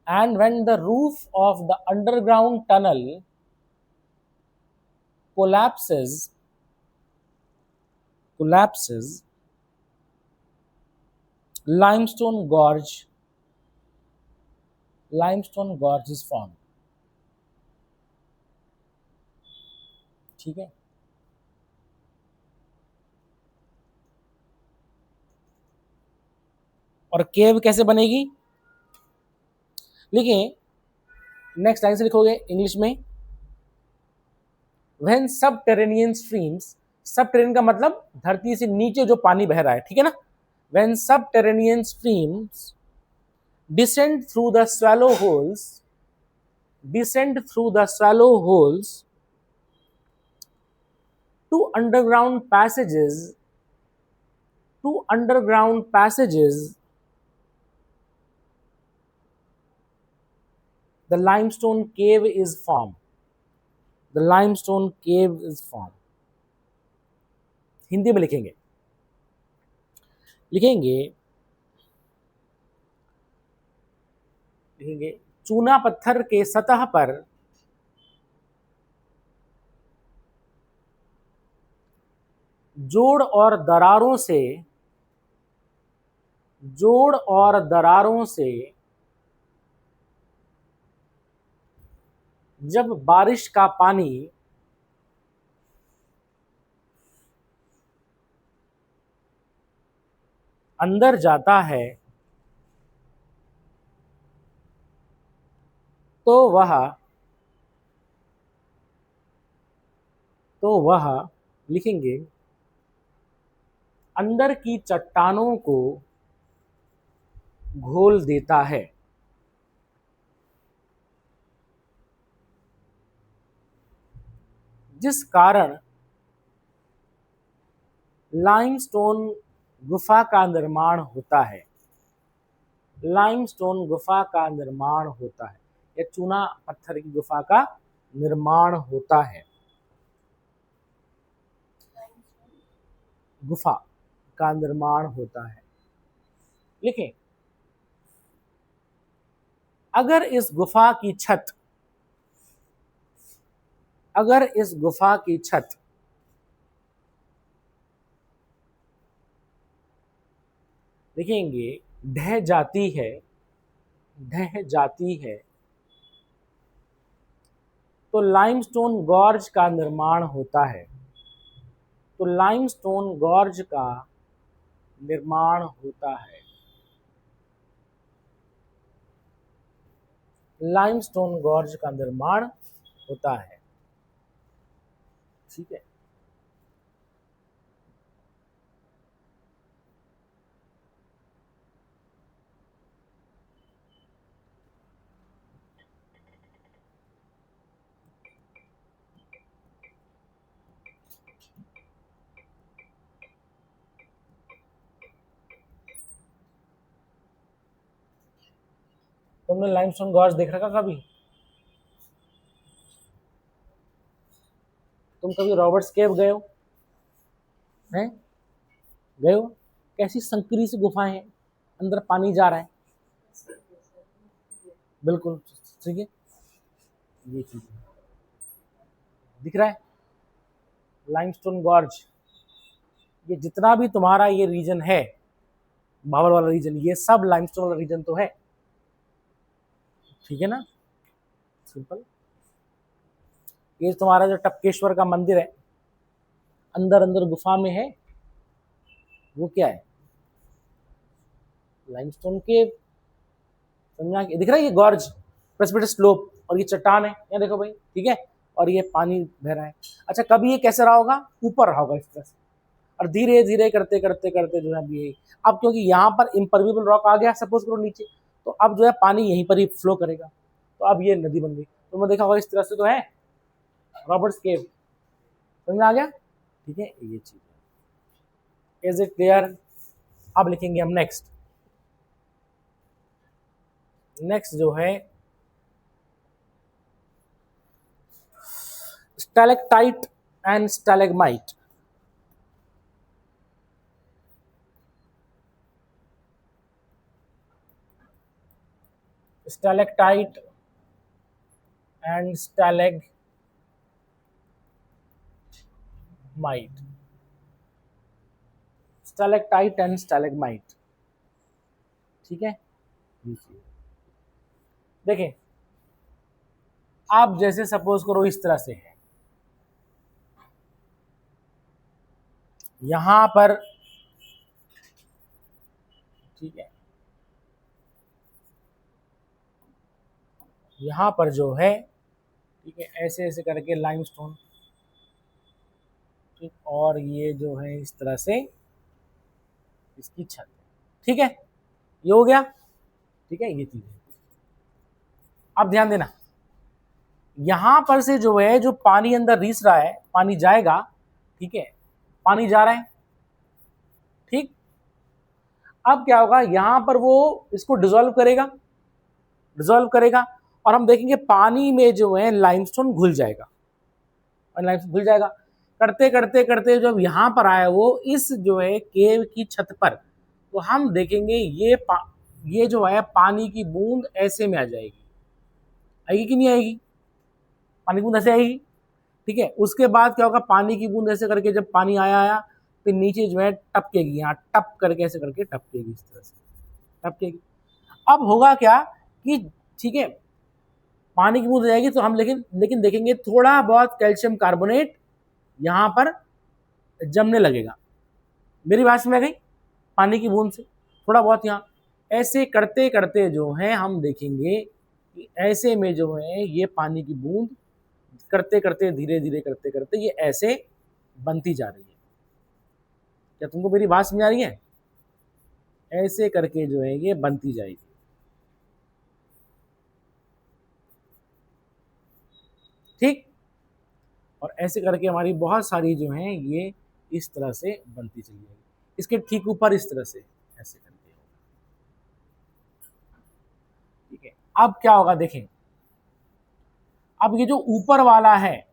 and when the roof of the underground tunnel collapses, collapses, limestone gorge, limestone gorge is formed, ठीक है। और केव कैसे बनेगी, लिखिए, next line से लिखोगे English में, व्हेन सबटेरेनियन स्ट्रीम्स, सबटेरेनियन का मतलब धरती से नीचे जो पानी बह रहा है, ठीक है ना, when subterranean streams descend through the shallow holes, descend through the shallow holes to underground passages, to underground passages, the limestone cave is formed, the limestone cave is formed। Hindi में लिखेंगे, लिखेंगे, लिखेंगे, चूना पत्थर के सतह पर जोड़ और दरारों से, जोड़ और दरारों से जब बारिश का पानी अंदर जाता है तो वह लिखेंगे, अंदर की चट्टानों को घोल देता है, जिस कारण लाइमस्टोन गुफा का निर्माण होता है, लाइमस्टोन गुफा का निर्माण होता है, या चूना पत्थर की गुफा का निर्माण होता है, गुफा का निर्माण होता है। लिखें, अगर इस गुफा की छत, अगर इस गुफा की छत लिखेंगे ढह जाती है, ढह जाती है, तो लाइमस्टोन गॉर्ज का निर्माण होता है, तो लाइमस्टोन गॉर्ज का निर्माण होता है, लाइमस्टोन गॉर्ज का निर्माण होता है, ठीक है। तुमने लाइमस्टोन गॉर्ज देख रखा कभी? तुम कभी रॉबर्ट्स केव गए हो? हैं? गए हो? कैसी संकरी सी गुफाएं हैं, अंदर पानी जा रहा है, बिल्कुल ठीक है, ये चीज दिख रहा है, लाइमस्टोन गॉर्ज। ये जितना भी तुम्हारा ये रीजन है, भावर वाला रीजन, ये सब लाइमस्टोन वाला रीजन तो है, ठीक है ना, सिंपल। ये तुम्हारा जो टपकेश्वर का मंदिर है, अंदर अंदर गुफा में है, वो क्या है? लाइमस्टोन के, समझा? दिख रहा है ये गॉर्ज, प्रेसिपिटस स्लोप, और ये चट्टान है, यहाँ देखो भाई, ठीक है, और ये पानी बह रहा है। अच्छा, कभी ये कैसे रहा होगा, ऊपर रहा होगा इस तरह से, और धीरे धीरे करते करते करते जो है ये, अब क्योंकि यहाँ पर इम्परमेबल रॉक आ गया सपोज करो नीचे, तो अब जो है पानी यहीं पर ही फ्लो करेगा, तो अब ये नदी बन गई। तो मैं देखा होगा इस तरह से तो है रॉबर्ट्स केव, समझ में आ गया, ठीक है, ये चीज है। Is it clear? अब लिखेंगे हम नेक्स्ट जो है stalactite and stalagmite. Stalactite and stalagmite, stalactite and stalagmite, ठीक है। देखें, आप जैसे सपोज करो इस तरह से है, यहां पर, ठीक है, यहां पर जो है, ठीक है, ऐसे ऐसे करके लाइमस्टोन, ठीक, और ये जो है इस तरह से इसकी छत, ठीक है, ये हो गया, ठीक है, ये चीज है। अब ध्यान देना, यहां पर से जो है जो पानी अंदर रिस रहा है, पानी जाएगा, ठीक है, पानी जा रहा है, ठीक। अब क्या होगा, यहां पर वो इसको डिसॉल्व करेगा, और हम देखेंगे पानी में जो है लाइमस्टोन घुल जाएगा, और लाइमस्टोन घुल जाएगा करते करते करते जब यहां पर आया वो इस जो है केव की छत पर, तो हम देखेंगे ये जो है पानी की बूंद ऐसे में आ जाएगी, आएगी कि नहीं आएगी, पानी की बूंद ऐसे आएगी, ठीक है। उसके बाद क्या होगा, पानी की बूंद ऐसे करके जब पानी आया फिर नीचे जो है टपकेगी, यहाँ टप करके ऐसे करके टपकेगी, इस तरह से टपकेगी। अब होगा क्या कि, ठीक है, पानी की बूंद जाएगी तो हम लेकिन देखेंगे थोड़ा बहुत कैल्शियम कार्बोनेट यहां पर जमने लगेगा। मेरी बात में आ गई, पानी की बूंद से थोड़ा बहुत यहाँ ऐसे करते करते जो है हम देखेंगे कि ऐसे में जो है ये पानी की बूंद करते करते धीरे धीरे करते करते ये ऐसे बनती जा रही है। क्या तुमको मेरी बात समझ आ रही है? ऐसे करके जो है ये बनती जाएगी, ठीक। और ऐसे करके हमारी बहुत सारी जो है ये इस तरह से बनती चली जाएगी। इसके ठीक ऊपर इस तरह से ऐसे करके, ठीक है। अब क्या होगा देखें, अब ये जो ऊपर वाला है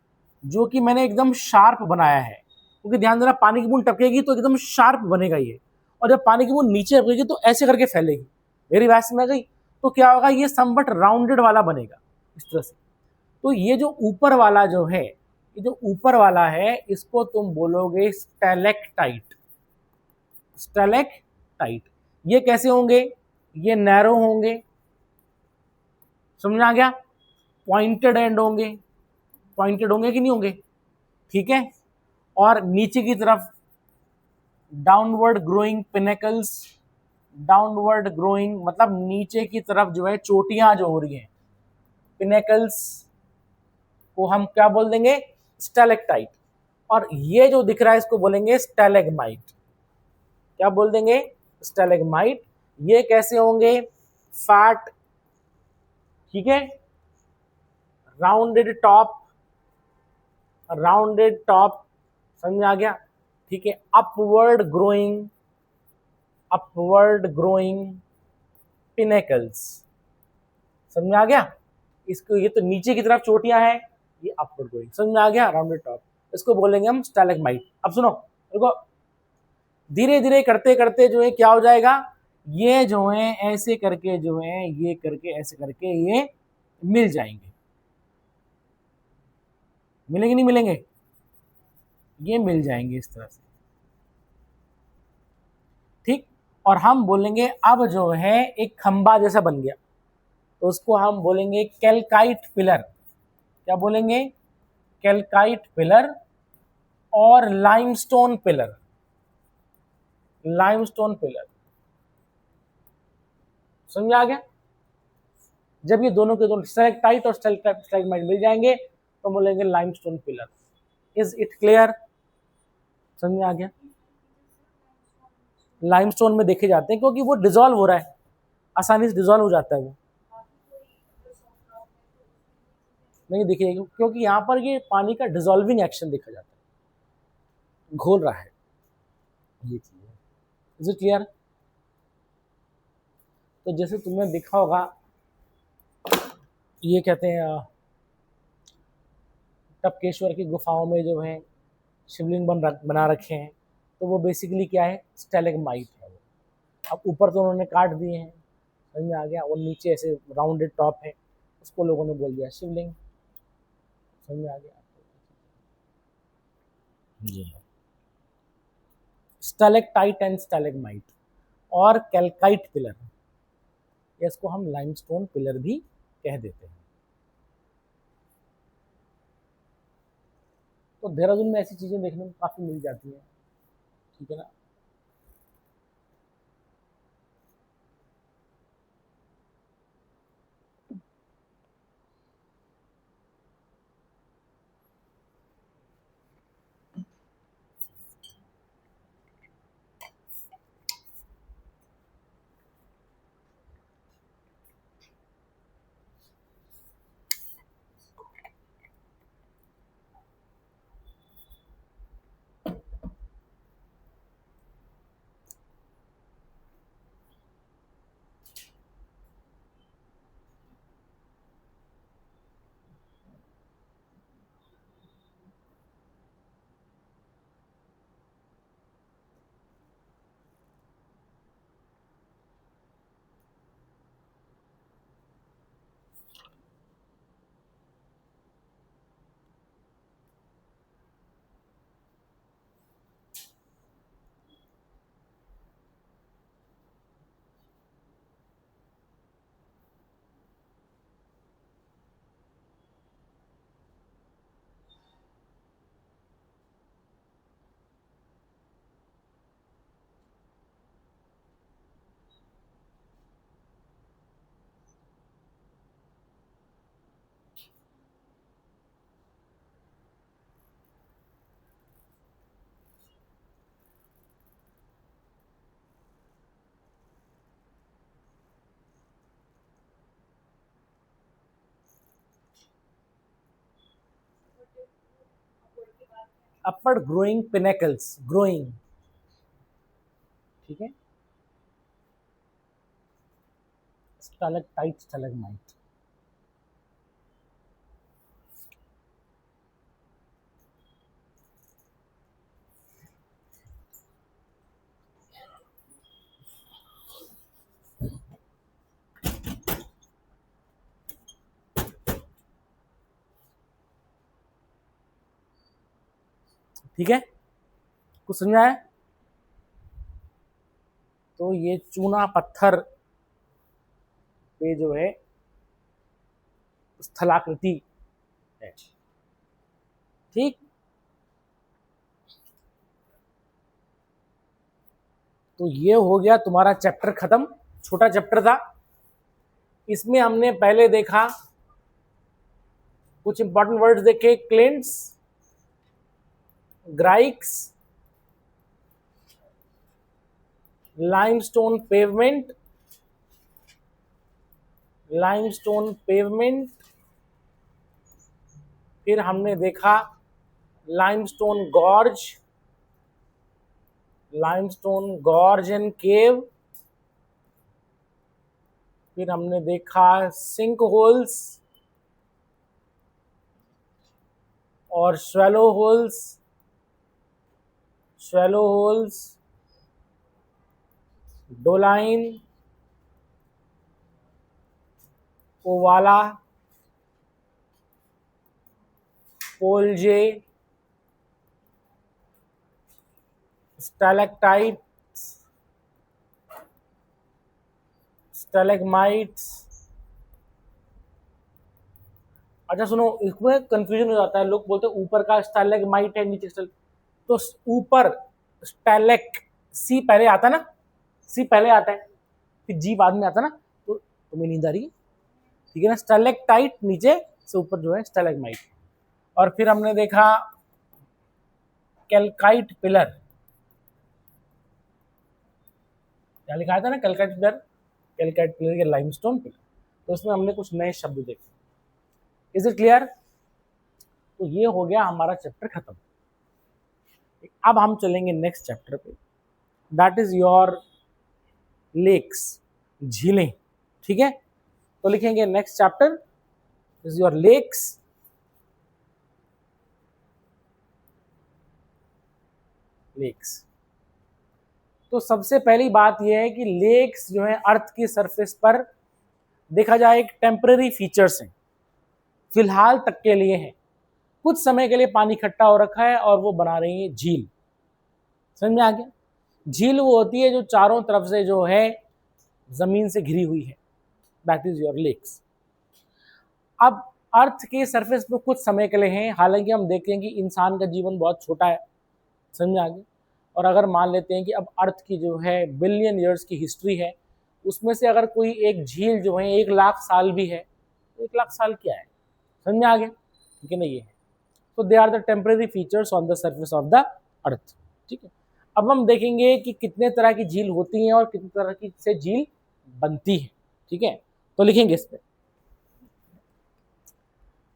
जो कि मैंने एकदम शार्प बनाया है, क्योंकि ध्यान देना पानी की बूंद टपकेगी तो एकदम शार्प बनेगा ये, और जब पानी की बूंद नीचे टपकेगी तो ऐसे करके फैलेगी। मेरी बात में आ गई? तो क्या होगा, ये समवट राउंडेड वाला बनेगा इस तरह से। तो ये जो ऊपर वाला जो है, ये जो ऊपर वाला है इसको तुम बोलोगे स्टैलेक्टाइट। स्टैलेक्टाइट ये कैसे होंगे, ये नैरो होंगे, समझ आ गया, पॉइंटेड एंड होंगे, पॉइंटेड होंगे कि नहीं होंगे, ठीक है। और नीचे की तरफ डाउनवर्ड ग्रोइंग पिनेकल्स, डाउनवर्ड ग्रोइंग मतलब नीचे की तरफ जो है चोटियां जो हो रही हैं, पिनेकल्स को हम क्या बोल देंगे, स्टैलेक्टाइट। और ये जो दिख रहा है इसको बोलेंगे स्टैलेग्माइट। क्या बोल देंगे, स्टैलेग्माइट। ये कैसे होंगे, फैट, ठीक है, राउंडेड टॉप, राउंडेड टॉप, समझ आ गया, ठीक है। अपवर्ड ग्रोइंग, अपवर्ड ग्रोइंग पिनेकल्स, समझ में आ गया। इसको ये तो नीचे की तरफ चोटियां हैं, ये अपवर्ड ग्रोइंग, समझ में आ गया, राउंडेड टॉप, इसको बोलेंगे हम स्टैलेग्माइट। अब सुनो, देखो धीरे धीरे करते करते जो है क्या हो जाएगा, ये जो है ऐसे करके जो है ये करके ऐसे करके ये मिल जाएंगे, मिलेंगे नहीं मिलेंगे, ये मिल जाएंगे इस तरह से, ठीक। और हम बोलेंगे अब जो है एक खंबा जैसा बन गया, तो उसको हम बोलेंगे कैल्काइट पिलर। क्या बोलेंगे, कैल्काइट पिलर और लाइमस्टोन पिलर, लाइमस्टोन पिलर, समझ आ गया। जब ये दोनों के दोनों स्टैलेक्टाइट और स्टैलेग्माइट मिल जाएंगे तो बोलेंगे limestone pillar. Is it clear? समझ में आ गया? लाइमस्टोन में देखे जाते हैं क्योंकि वो डिसॉल्व हो रहा है, आसानी से डिसॉल्व हो जाता है वो। नहीं देखिए, क्योंकि यहाँ पर ये पानी का डिसॉल्विंग एक्शन देखा जाता है, घोल रहा है, ये चीज है। Is it clear? तो जैसे तुमने देखा होगा, ये कहते हैं टपकेश्वर की गुफाओं में जो है शिवलिंग बना रखे हैं, तो वो बेसिकली क्या है, स्टैलेग्माइट है वो। अब ऊपर तो उन्होंने काट दिए हैं, समझ में आ गया, और नीचे ऐसे राउंडेड टॉप है, उसको लोगों ने बोल दिया शिवलिंग। समझ में आ गया? जी हाँ। स्टैलेक्टाइट एंड स्टैलेग्माइट और कैल्काइट पिलर, इसको हम लाइमस्टोन पिलर भी कह देते हैं। तो देहरादून में ऐसी चीजें देखने को काफी मिल जाती हैं, ठीक है ना। अपवर्ड ग्रोइंग पिनेकल्स, ग्रोइंग, ठीक है, स्टैलेक्टाइट स्टैलेग्माइट। ठीक है, कुछ समझ आया? तो ये चूना पत्थर पे जो है स्थलाकृति है, ठीक। तो ये हो गया तुम्हारा चैप्टर खत्म, छोटा चैप्टर था। इसमें हमने पहले देखा कुछ इंपॉर्टेंट वर्ड्स देखे, clints, grikes, limestone pavement, limestone pavement, फिर हमने देखा limestone gorge, limestone gorge and cave, फिर हमने देखा सिंक होल्स और swallow holes, swallow holes, doline, uvala, polje, stalactites, stalagmites. अच्छा सुनो, इसमें कंफ्यूजन हो जाता है, लोग बोलते हैं ऊपर का स्टैलेग्माइट है, नीचे तो ऊपर स्टैलेक, सी पहले आता ना, सी पहले आता है, फिर जी बाद में आता ना, तो तुम्हें नींद आ रही है? ठीक है ना, स्टैलेक्टाइट नीचे से ऊपर जो है स्टैलेग्माइट। और फिर हमने देखा कैल्काइट पिलर, क्या लिखा था ना, कैल्काइट पिलर, कैल्काइट पिलर के लाइमस्टोन पिलर। तो उसमें हमने कुछ नए शब्द देखे। Is it clear? तो ये हो गया हमारा चैप्टर खत्म। अब हम चलेंगे नेक्स्ट चैप्टर पे, दैट इज योर लेक्स, झीलें। ठीक है, तो लिखेंगे next chapter is your lakes, lakes. तो सबसे पहली बात यह है कि लेक्स जो है अर्थ की सरफेस पर देखा जाए एक टेम्पररी फीचर्स हैं, फिलहाल तक के लिए है। कुछ समय के लिए पानी इकट्ठा हो रखा है और वो बना रही है झील। समझ में आ गया? झील वो होती है जो चारों तरफ से जो है जमीन से घिरी हुई है, दैट इज योर लेक्स। अब अर्थ के सरफेस पे कुछ समय के लिए हैं, हालांकि हम देखते हैं कि इंसान का जीवन बहुत छोटा है। समझ में आ गया? और अगर मान लेते हैं कि अब अर्थ की जो है बिलियन ईयर्स की हिस्ट्री है, उसमें से अगर कोई एक झील जो है 1,00,000 साल भी है, तो 1,00,000 साल क्या है? समझ में आ गया? ठीक है ना, ये है। तो they are the temporary features on the surface of the earth. ठीक है, अब हम देखेंगे कि कितने तरह की झील होती हैं और कितने तरह की से झील बनती है। ठीक है, तो लिखेंगे इस पे,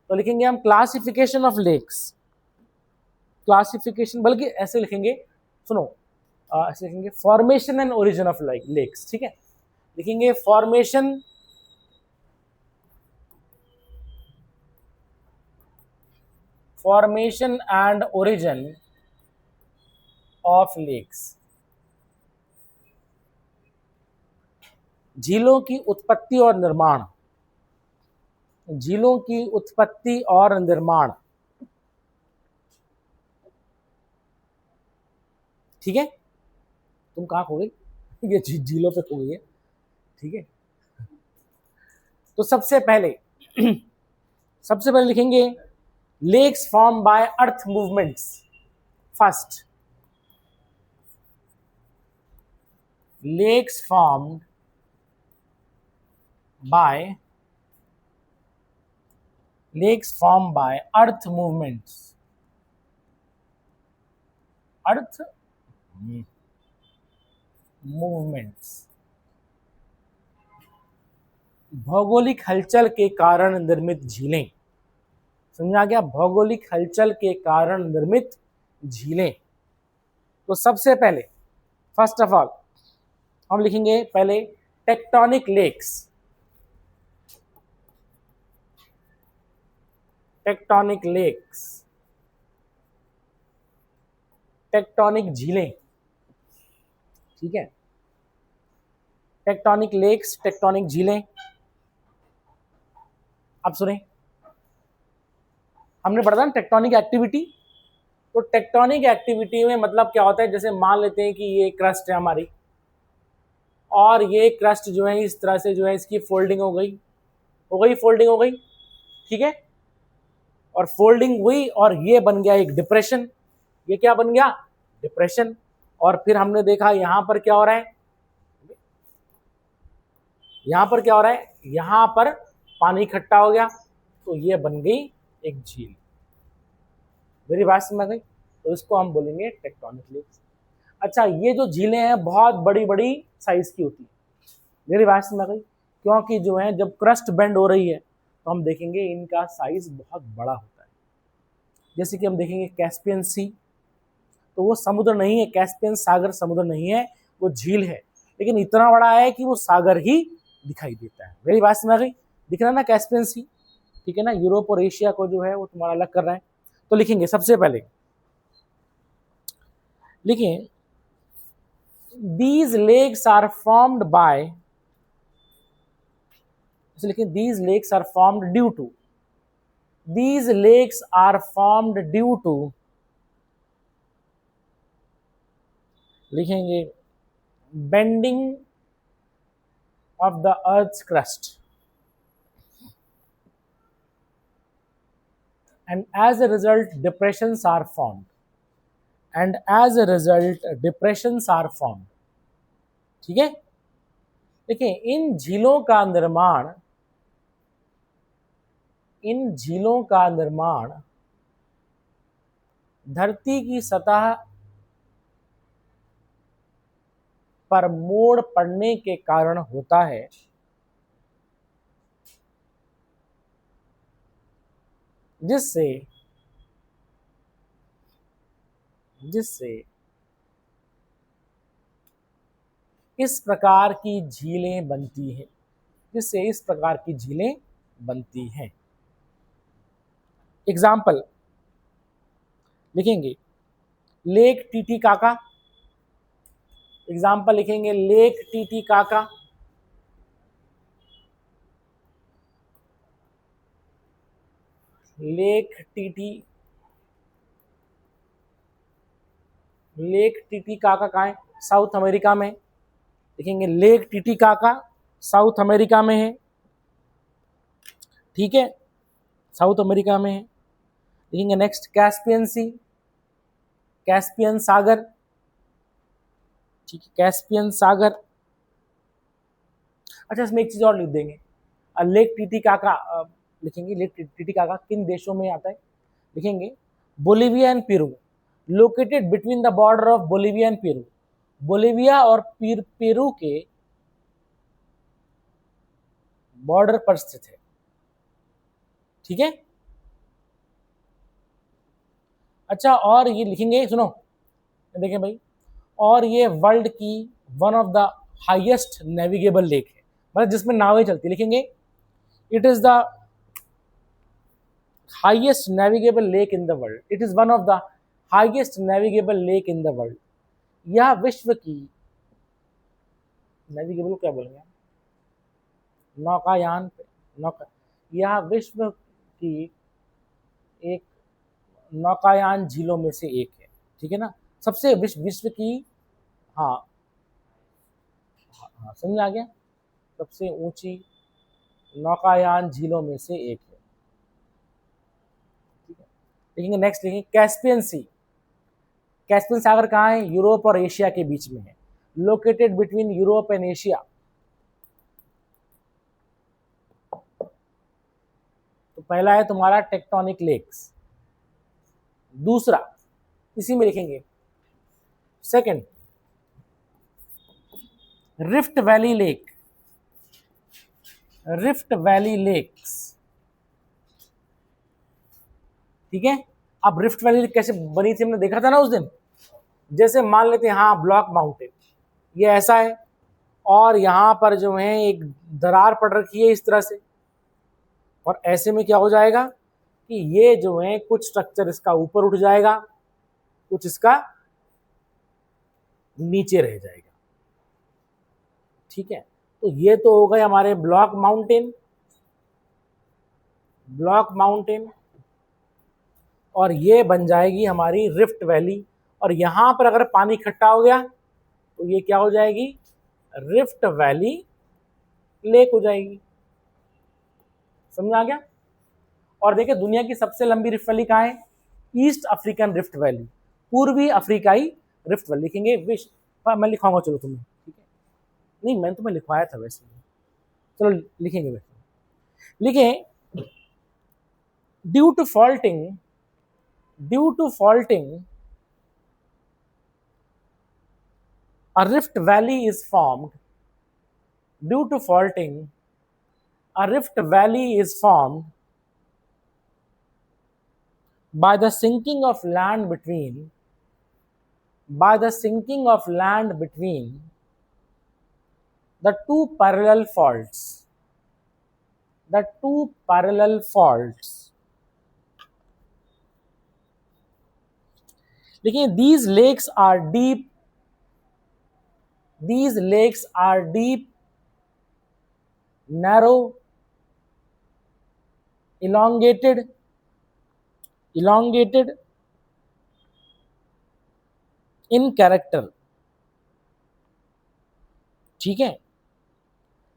तो लिखेंगे हम क्लासिफिकेशन ऑफ लेक्स, क्लासिफिकेशन, बल्कि ऐसे लिखेंगे, सुनो, ऐसे लिखेंगे formation and origin of lakes. ठीक है, लिखेंगे formation and origin of lakes. झीलों की उत्पत्ति और निर्माण, झीलों की उत्पत्ति और निर्माण। ठीक है, तुम कहाँ खो गई? ये झीलों पे खो गई है। ठीक है, तो सबसे पहले लिखेंगे lakes form by earth movements. First, lakes formed by earth movements, earth movements, भौगोलिक हलचल के कारण निर्मित झीलें। समझा गया? भौगोलिक हलचल के कारण निर्मित झीलें। तो सबसे पहले फर्स्ट ऑफ ऑल हम लिखेंगे पहले tectonic lakes, tectonic lakes, tectonic झीलें। ठीक है, टेक्टोनिक लेक्स, टेक्टोनिक झीलें। अब सुने, हमने पढ़ा था ना टेक्टोनिक एक्टिविटी। तो टेक्टोनिक एक्टिविटी में मतलब क्या होता है, जैसे मान लेते हैं कि ये क्रस्ट है हमारी, और ये क्रस्ट जो है इस तरह से जो है इसकी फोल्डिंग हो गई, फोल्डिंग हो गई। ठीक है, और फोल्डिंग हुई और ये बन गया एक डिप्रेशन। ये क्या बन गया? डिप्रेशन। और फिर हमने देखा यहां पर क्या हो रहा है, यहां पर क्या हो रहा है, यहां पर पानी इकट्ठा हो गया, तो ये बन गई एक झील। मेरी बात समझ गई? तो इसको हम बोलेंगे टेक्टोनिक लेक्स। अच्छा, ये जो झीलें हैं बहुत बड़ी बड़ी साइज की होती है। मेरी बात समझ गई? क्योंकि जो है जब क्रस्ट बेंड हो रही है तो हम देखेंगे इनका साइज बहुत बड़ा होता है। जैसे कि हम देखेंगे कैस्पियन सी, तो वो समुद्र नहीं है, कैस्पियन सागर समुद्र नहीं है, वो झील है, लेकिन इतना बड़ा है कि वो सागर ही दिखाई देता है। मेरी बात समझ गई? दिख रहा है ना कैस्पियन सी? ठीक है ना, यूरोप और एशिया को जो है वो तुम्हारा अलग कर रहा है। तो लिखेंगे सबसे पहले, लिखें these lakes are formed by, लिखें these lakes are formed due to, these lakes are formed due to, लिखेंगे bending of the earth's crust, and as a result depressions are formed, and as a result depressions are formed। ठीक है, देखिए इन झीलों का निर्माण इन झीलों का निर्माण धरती की सतह पर मोड़ पड़ने के कारण होता है, जिससे इस प्रकार की झीलें बनती हैं। एग्जाम्पल लिखेंगे लेक टीटीकाका। एग्जाम्पल लिखेंगे लेक टीटीकाका। लेक टीटीकाका कहाँ है? साउथ अमेरिका में। लिखेंगे लेक टीटीकाका साउथ अमेरिका में है, ठीक है, साउथ अमेरिका में है। लिखेंगे नेक्स्ट कैस्पियन सी, कैस्पियन सागर, ठीक है, कैस्पियन सागर। अच्छा, इसमें एक चीज और लिख देंगे, लेक टीटीकाका लिखेंगे, लेक टीटीकाका किन देशों में आता है? लिखेंगे Bolivia and Peru, located between the border of Bolivia and Peru. Bolivia और पेरू के बॉर्डर पर स्थित है, ठीक है। अच्छा, और ये लिखेंगे, सुनो देखें भाई, और ये वर्ल्ड की one of the highest navigable lake है, मतलब जिसमें नावें चलती। लिखेंगे it is the highest navigable lake in the world, it is one of the highest navigable lake in the world. यह विश्व की, नेविगेबल क्या बोलेंगे, नौकायान, नौका, यह विश्व की एक नौकायान झीलों में से एक है, ठीक है ना, सबसे विश्व की, हाँ हाँ समझ आ गया, सबसे ऊंची नौकायान झीलों में से एक है, ठीक है। लिखेंगे नेक्स्ट, लिखेंगे कैस्पियन सी। कैस्पियन सागर कहाँ है? यूरोप और एशिया के बीच में है, located between Europe and Asia. तो पहला है तुम्हारा टेक्टोनिक लेक्स, दूसरा इसी में लिखेंगे second rift valley lake, rift valley lakes, ठीक है। अब रिफ्ट वैली कैसे बनी थी हमने देखा था ना उस दिन। जैसे मान लेते हैं हाँ ब्लॉक माउंटेन ये ऐसा है, और यहां पर जो है एक दरार पड़ रखी है इस तरह से, और ऐसे में क्या हो जाएगा कि ये जो है कुछ स्ट्रक्चर इसका ऊपर उठ जाएगा, कुछ इसका नीचे रह जाएगा, ठीक है। तो ये तो हो गए हमारे ब्लॉक माउंटेन, और ये बन जाएगी हमारी रिफ्ट वैली, और यहां पर अगर पानी इकट्ठा हो गया तो ये क्या हो जाएगी? रिफ्ट वैली लेक हो जाएगी। समझ आ गया? और देखिए दुनिया की सबसे लंबी रिफ्ट वैली कहाँ है? ईस्ट अफ्रीकन रिफ्ट वैली, पूर्वी अफ्रीकाई रिफ्ट वैली। लिखेंगे मैं लिखाऊंगा, चलो तुम्हें, ठीक है, नहीं मैंने तुम्हें लिखवाया था वैसे, चलो लिखेंगे वैसे। लिखें due to faulting a rift valley is formed, due to faulting a rift valley is formed by the sinking of land between the two parallel faults. देखिए these lakes are deep, narrow, elongated in character, ठीक है।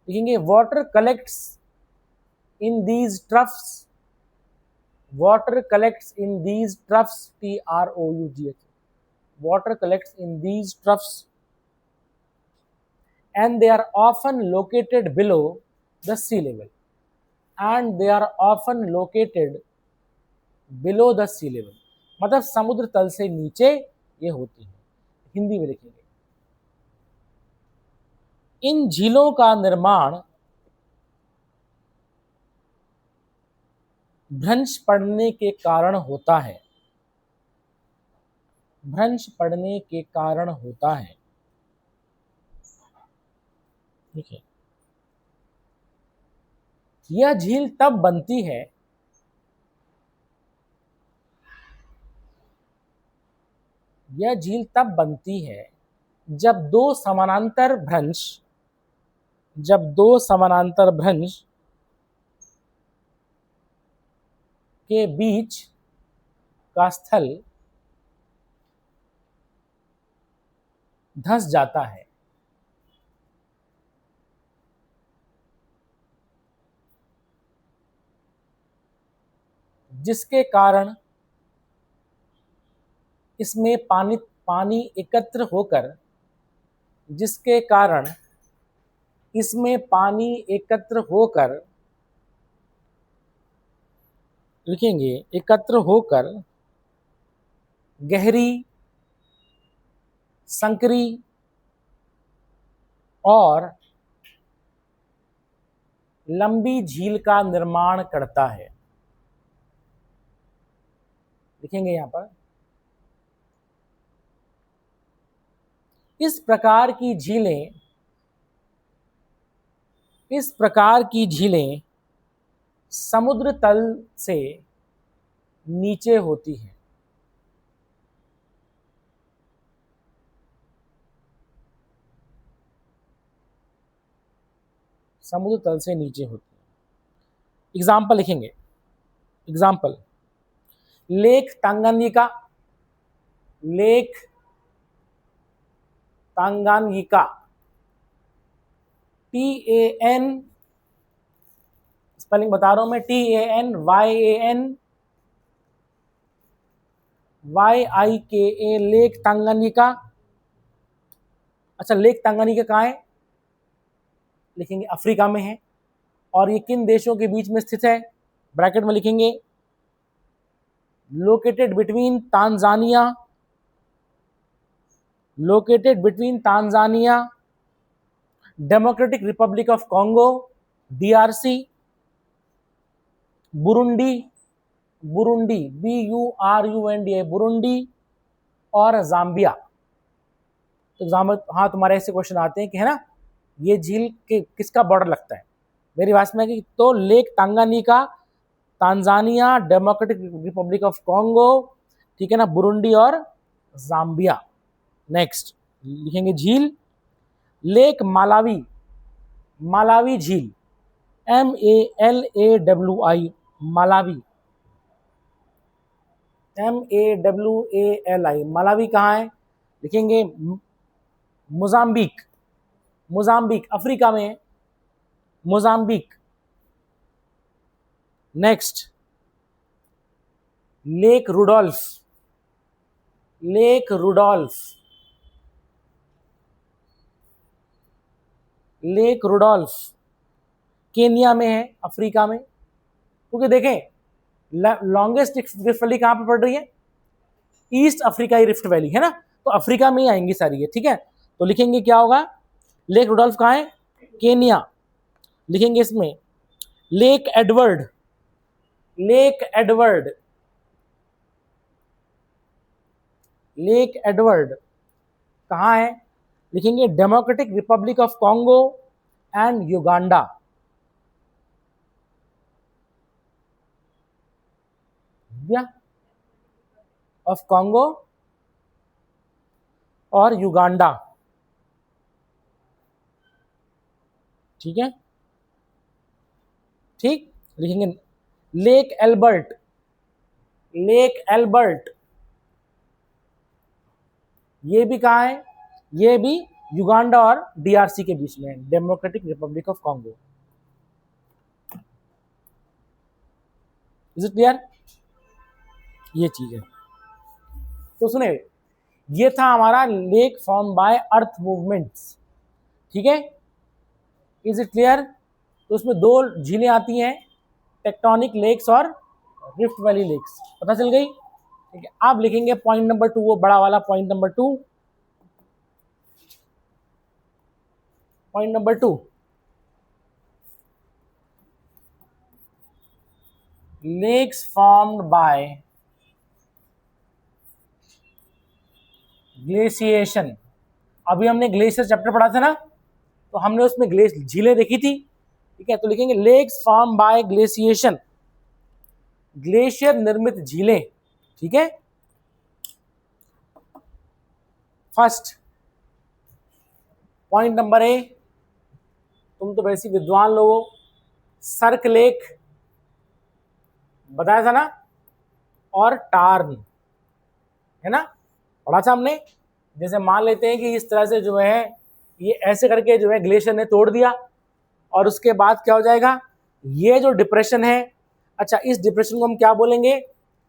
लिखेंगे water collects in these troughs, water collects in these troughs, TROUGH, water collects in these troughs, and they are often located below the sea level. And they are often located below the sea level, मतलब समुद्र तल से नीचे ये होती है। हिंदी में लिखेंगे, इन झीलों का निर्माण भ्रंश पड़ने के कारण होता है, भ्रंश पड़ने के कारण होता है। ठीक है, यह झील तब बनती है यह झील तब बनती है जब दो समानांतर भ्रंश के बीच का स्थल धंस जाता है। जिसके कारण इसमें पानी एकत्र होकर लिखेंगे एकत्र होकर गहरी, संकरी और लंबी झील का निर्माण करता है। लिखेंगे यहां पर, इस प्रकार की झीलें समुद्र तल से नीचे होती हैं। समुद्र तल से नीचे होती है। एग्जाम्पल लिखेंगे, example lake Tanganyika, TAN, spelling बता रहा हूं मैं, TANYANYIKA, लेक तांगानिका। अच्छा, लेक तांगानिका कहाँ है? लिखेंगे अफ्रीका में है। और ये किन देशों के बीच में स्थित है? ब्रैकेट में लिखेंगे located between Tanzania, Democratic Republic of Congo DRC, Burundi BURUNDI, Burundi और जाम्बिया। तो एग्जाम्पल, हाँ तुम्हारे ऐसे क्वेश्चन आते हैं कि है ना, ये झील के किसका बॉर्डर लगता है? मेरी बात में कि तो lake Tanganyika Tanzania, Democratic Republic of Congo, ठीक है ना, बुरुंडी और जाम्बिया। नेक्स्ट लिखेंगे झील, लेक मालावी झील, MALAWI, MAWALI, मालावी कहाँ है? लिखेंगे मोजाम्बिक अफ्रीका में है, Mozambique. Next lake Rudolf Kenya में है, अफ्रीका में। क्योंकि देखें लॉन्गेस्ट रिफ्ट वैली कहां पर पड़ रही है? ईस्ट अफ्रीकाई रिफ्ट वैली है ना, तो अफ्रीका में ही आएंगी सारी ये। ठीक है, तो लिखेंगे क्या होगा, लेक रुडोल्फ कहां है? केनिया। लिखेंगे इसमें लेक एडवर्ड कहां है? लिखेंगे democratic Republic of Congo and Uganda. Of Congo और युगांडा। ठीक है, ठीक। लिखेंगे लेक एल्बर्ट, ये भी कहाँ है? ये भी युगांडा और DRC के बीच में है, democratic Republic of Congo. Is it clear? ये चीज है। तो सुने, ये था हमारा lake form by earth movements. ठीक है, इज इट क्लियर? तो उसमें दो झीलें आती हैं, टेक्टोनिक लेक्स और रिफ्ट वैली लेक्स, पता चल गई। ठीक है, आप लिखेंगे पॉइंट नंबर 2, वो बड़ा वाला point number 2। Point number 2, lakes formed by glaciation. अभी हमने ग्लेशियर चैप्टर पढ़ा था ना, तो हमने उसमें झीलें देखी थी। ठीक है, तो लिखेंगे lakes form by glaciation, glacier निर्मित झीलें। ठीक है, फर्स्ट पॉइंट नंबर ए, तुम तो वैसे विद्वान लोगों, सर्क लेक बताया था ना, और टार्न, है ना, पढ़ा था हमने। जैसे मान लेते हैं कि इस तरह से जो है ये ऐसे करके जो है ग्लेशियर ने तोड़ दिया, और उसके बाद क्या हो जाएगा, ये जो डिप्रेशन है, अच्छा इस डिप्रेशन को हम क्या बोलेंगे,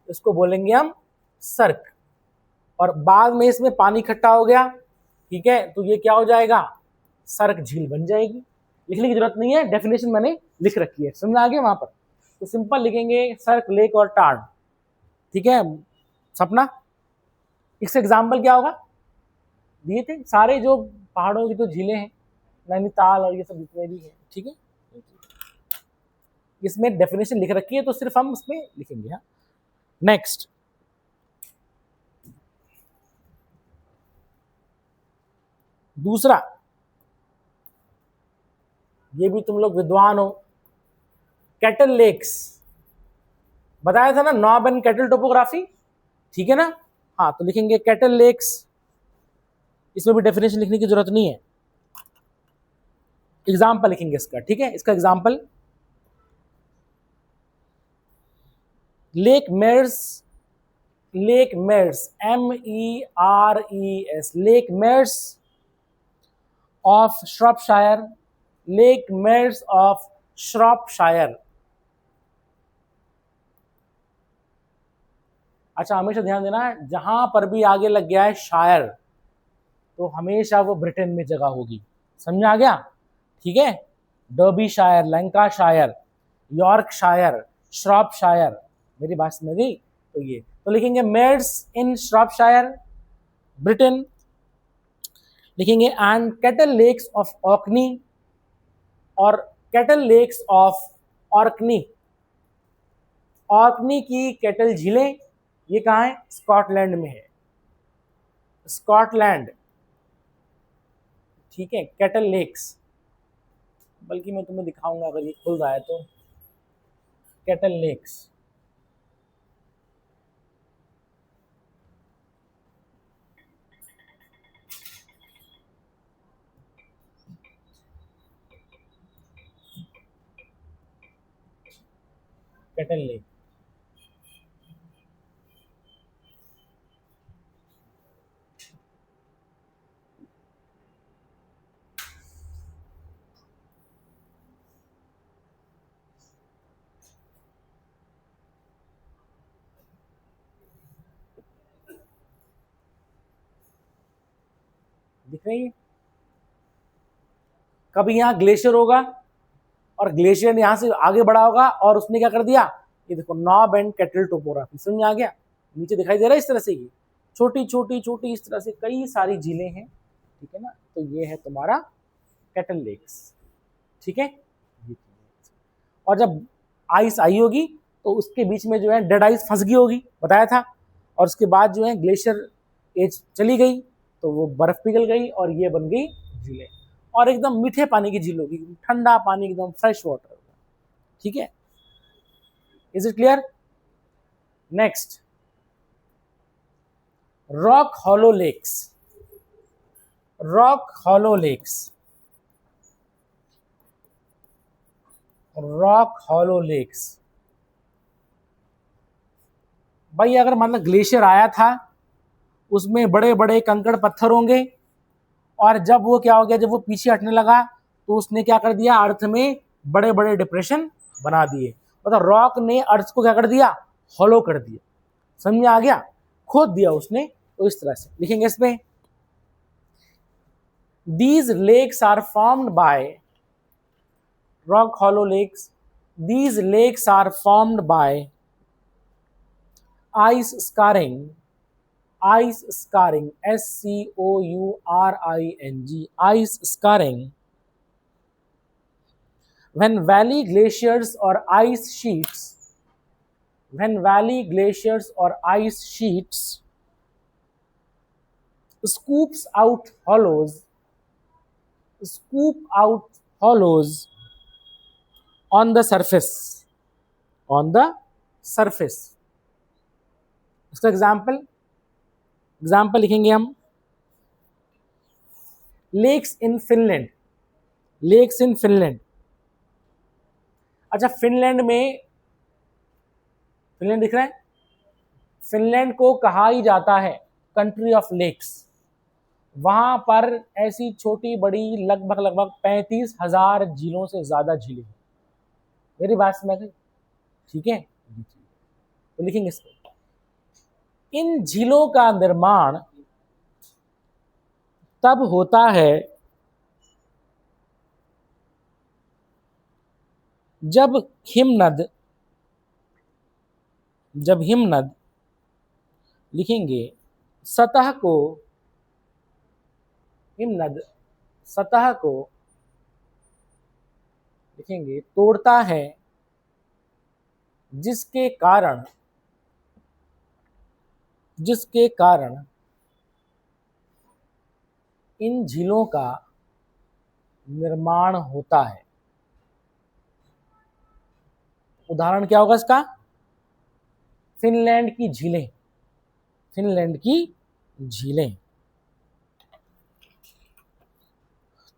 इसको बोलेंगे हम सर्क, और बाद में इसमें पानी इकट्ठा हो गया। ठीक है, तो ये क्या हो जाएगा, सर्क झील बन जाएगी। लिखने की जरूरत नहीं है, डेफिनेशन मैंने लिख रखी है, समझ आ गया वहां पर। तो सिंपल लिखेंगे सर्क, लेक और टार्न। ठीक है सपना, इसका एग्जाम्पल क्या होगा, दिए थे सारे जो पहाड़ों की तो झीलें हैं, नैनीताल और ये सब जितने भी हैं। ठीक है, इसमें डेफिनेशन लिख रखी है, तो सिर्फ हम उसमें लिखेंगे। हाँ, नेक्स्ट, दूसरा, ये भी तुम लोग विद्वान हो, कैटल लेक्स बताया था ना, नॉब एंड कैटल टोपोग्राफी। ठीक है ना, हाँ तो लिखेंगे कैटल लेक्स, इसमें भी डेफिनेशन लिखने की जरूरत नहीं है, एग्जाम्पल लिखेंगे इसका। ठीक है, इसका एग्जाम्पल, लेक मेर्स, लेक मेर्स MERES, lake meres of Shropshire, lake meres of Shropshire. अच्छा हमेशा ध्यान देना, जहां पर भी आगे लग गया है शायर, तो हमेशा वो ब्रिटेन में जगह होगी, समझ आ गया। ठीक है, डर्बी शायर, लैंकाशायर, यॉर्कशायर, श्रॉपशायर, मेरी बात समझ गई। तो ये तो लिखेंगे मेर्स इन श्रॉपशायर, ब्रिटेन। लिखेंगे and kettle lakes of Orkney, और kettle lakes of Orkney, Orkney की कैटल झीलें, ये कहाँ है, स्कॉटलैंड में है, स्कॉटलैंड। ठीक है, कैटल लेक्स, बल्कि मैं तुम्हें दिखाऊंगा अगर ये खुल रहा है तो, कैटल लेक्स। कैटल लेक, दिख रही है। कभी यहाँ ग्लेशियर होगा, और ग्लेशियर ने यहाँ से आगे बढ़ा होगा, और उसने क्या कर दिया, ये देखो नॉब एंड कैटल टोपोग्राफी, समझ आ गया। नीचे दिखाई दे रहा है इस तरह से, ये छोटी छोटी छोटी इस तरह से कई सारी झीलें हैं। ठीक है ना, तो ये है तुम्हारा कैटल लेक्स। ठीक है, और जब आइस आई होगी तो उसके बीच में जो है डेड आइस फंस गई होगी, बताया था, और उसके बाद जो है ग्लेशियर एज चली गई, तो वो बर्फ पिघल गई और ये बन गई झीलें, और एकदम मीठे पानी की झील होगी, ठंडा पानी, एकदम फ्रेश वाटर होगा। ठीक है, is it clear. Next, rock hollow lakes, rock hollow lakes, rock hollow lakes. भाई अगर मतलब ग्लेशियर आया था, उसमें बड़े बड़े कंकड़ पत्थर होंगे, और जब वो क्या हो गया, जब वो पीछे हटने लगा, तो उसने क्या कर दिया, अर्थ में बड़े बड़े डिप्रेशन बना दिए, मतलब रॉक ने अर्थ को क्या कर दिया, हॉलो कर दिया, समझ में आ गया, खोद दिया उसने। तो इस तरह से लिखेंगे इसमें, these lakes are formed by rock hollow lakes, These lakes are formed by ice scarring, SCouring, ice scarring, when valley glaciers or ice sheets, scoops out hollows on the surface. इसका एग्जाम्पल लिखेंगे हम, lakes इन Finland. अच्छा, Finland दिख रहा है, Finland को कहा ही जाता है कंट्री ऑफ लेक्स. वहां पर ऐसी छोटी बड़ी लगभग 35,000 झीलों से ज्यादा झीलें. मेरी बात समझ गई? ठीक है, तो लिखेंगे इसको. इन झीलों का निर्माण तब होता है जब हिमनद लिखेंगे सतह को लिखेंगे तोड़ता है, जिसके कारण इन झीलों का निर्माण होता है. उदाहरण क्या होगा इसका? फिनलैंड की झीलें.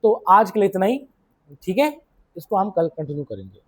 तो आज के लिए इतना ही. ठीक है, इसको हम कल कंटिन्यू करेंगे.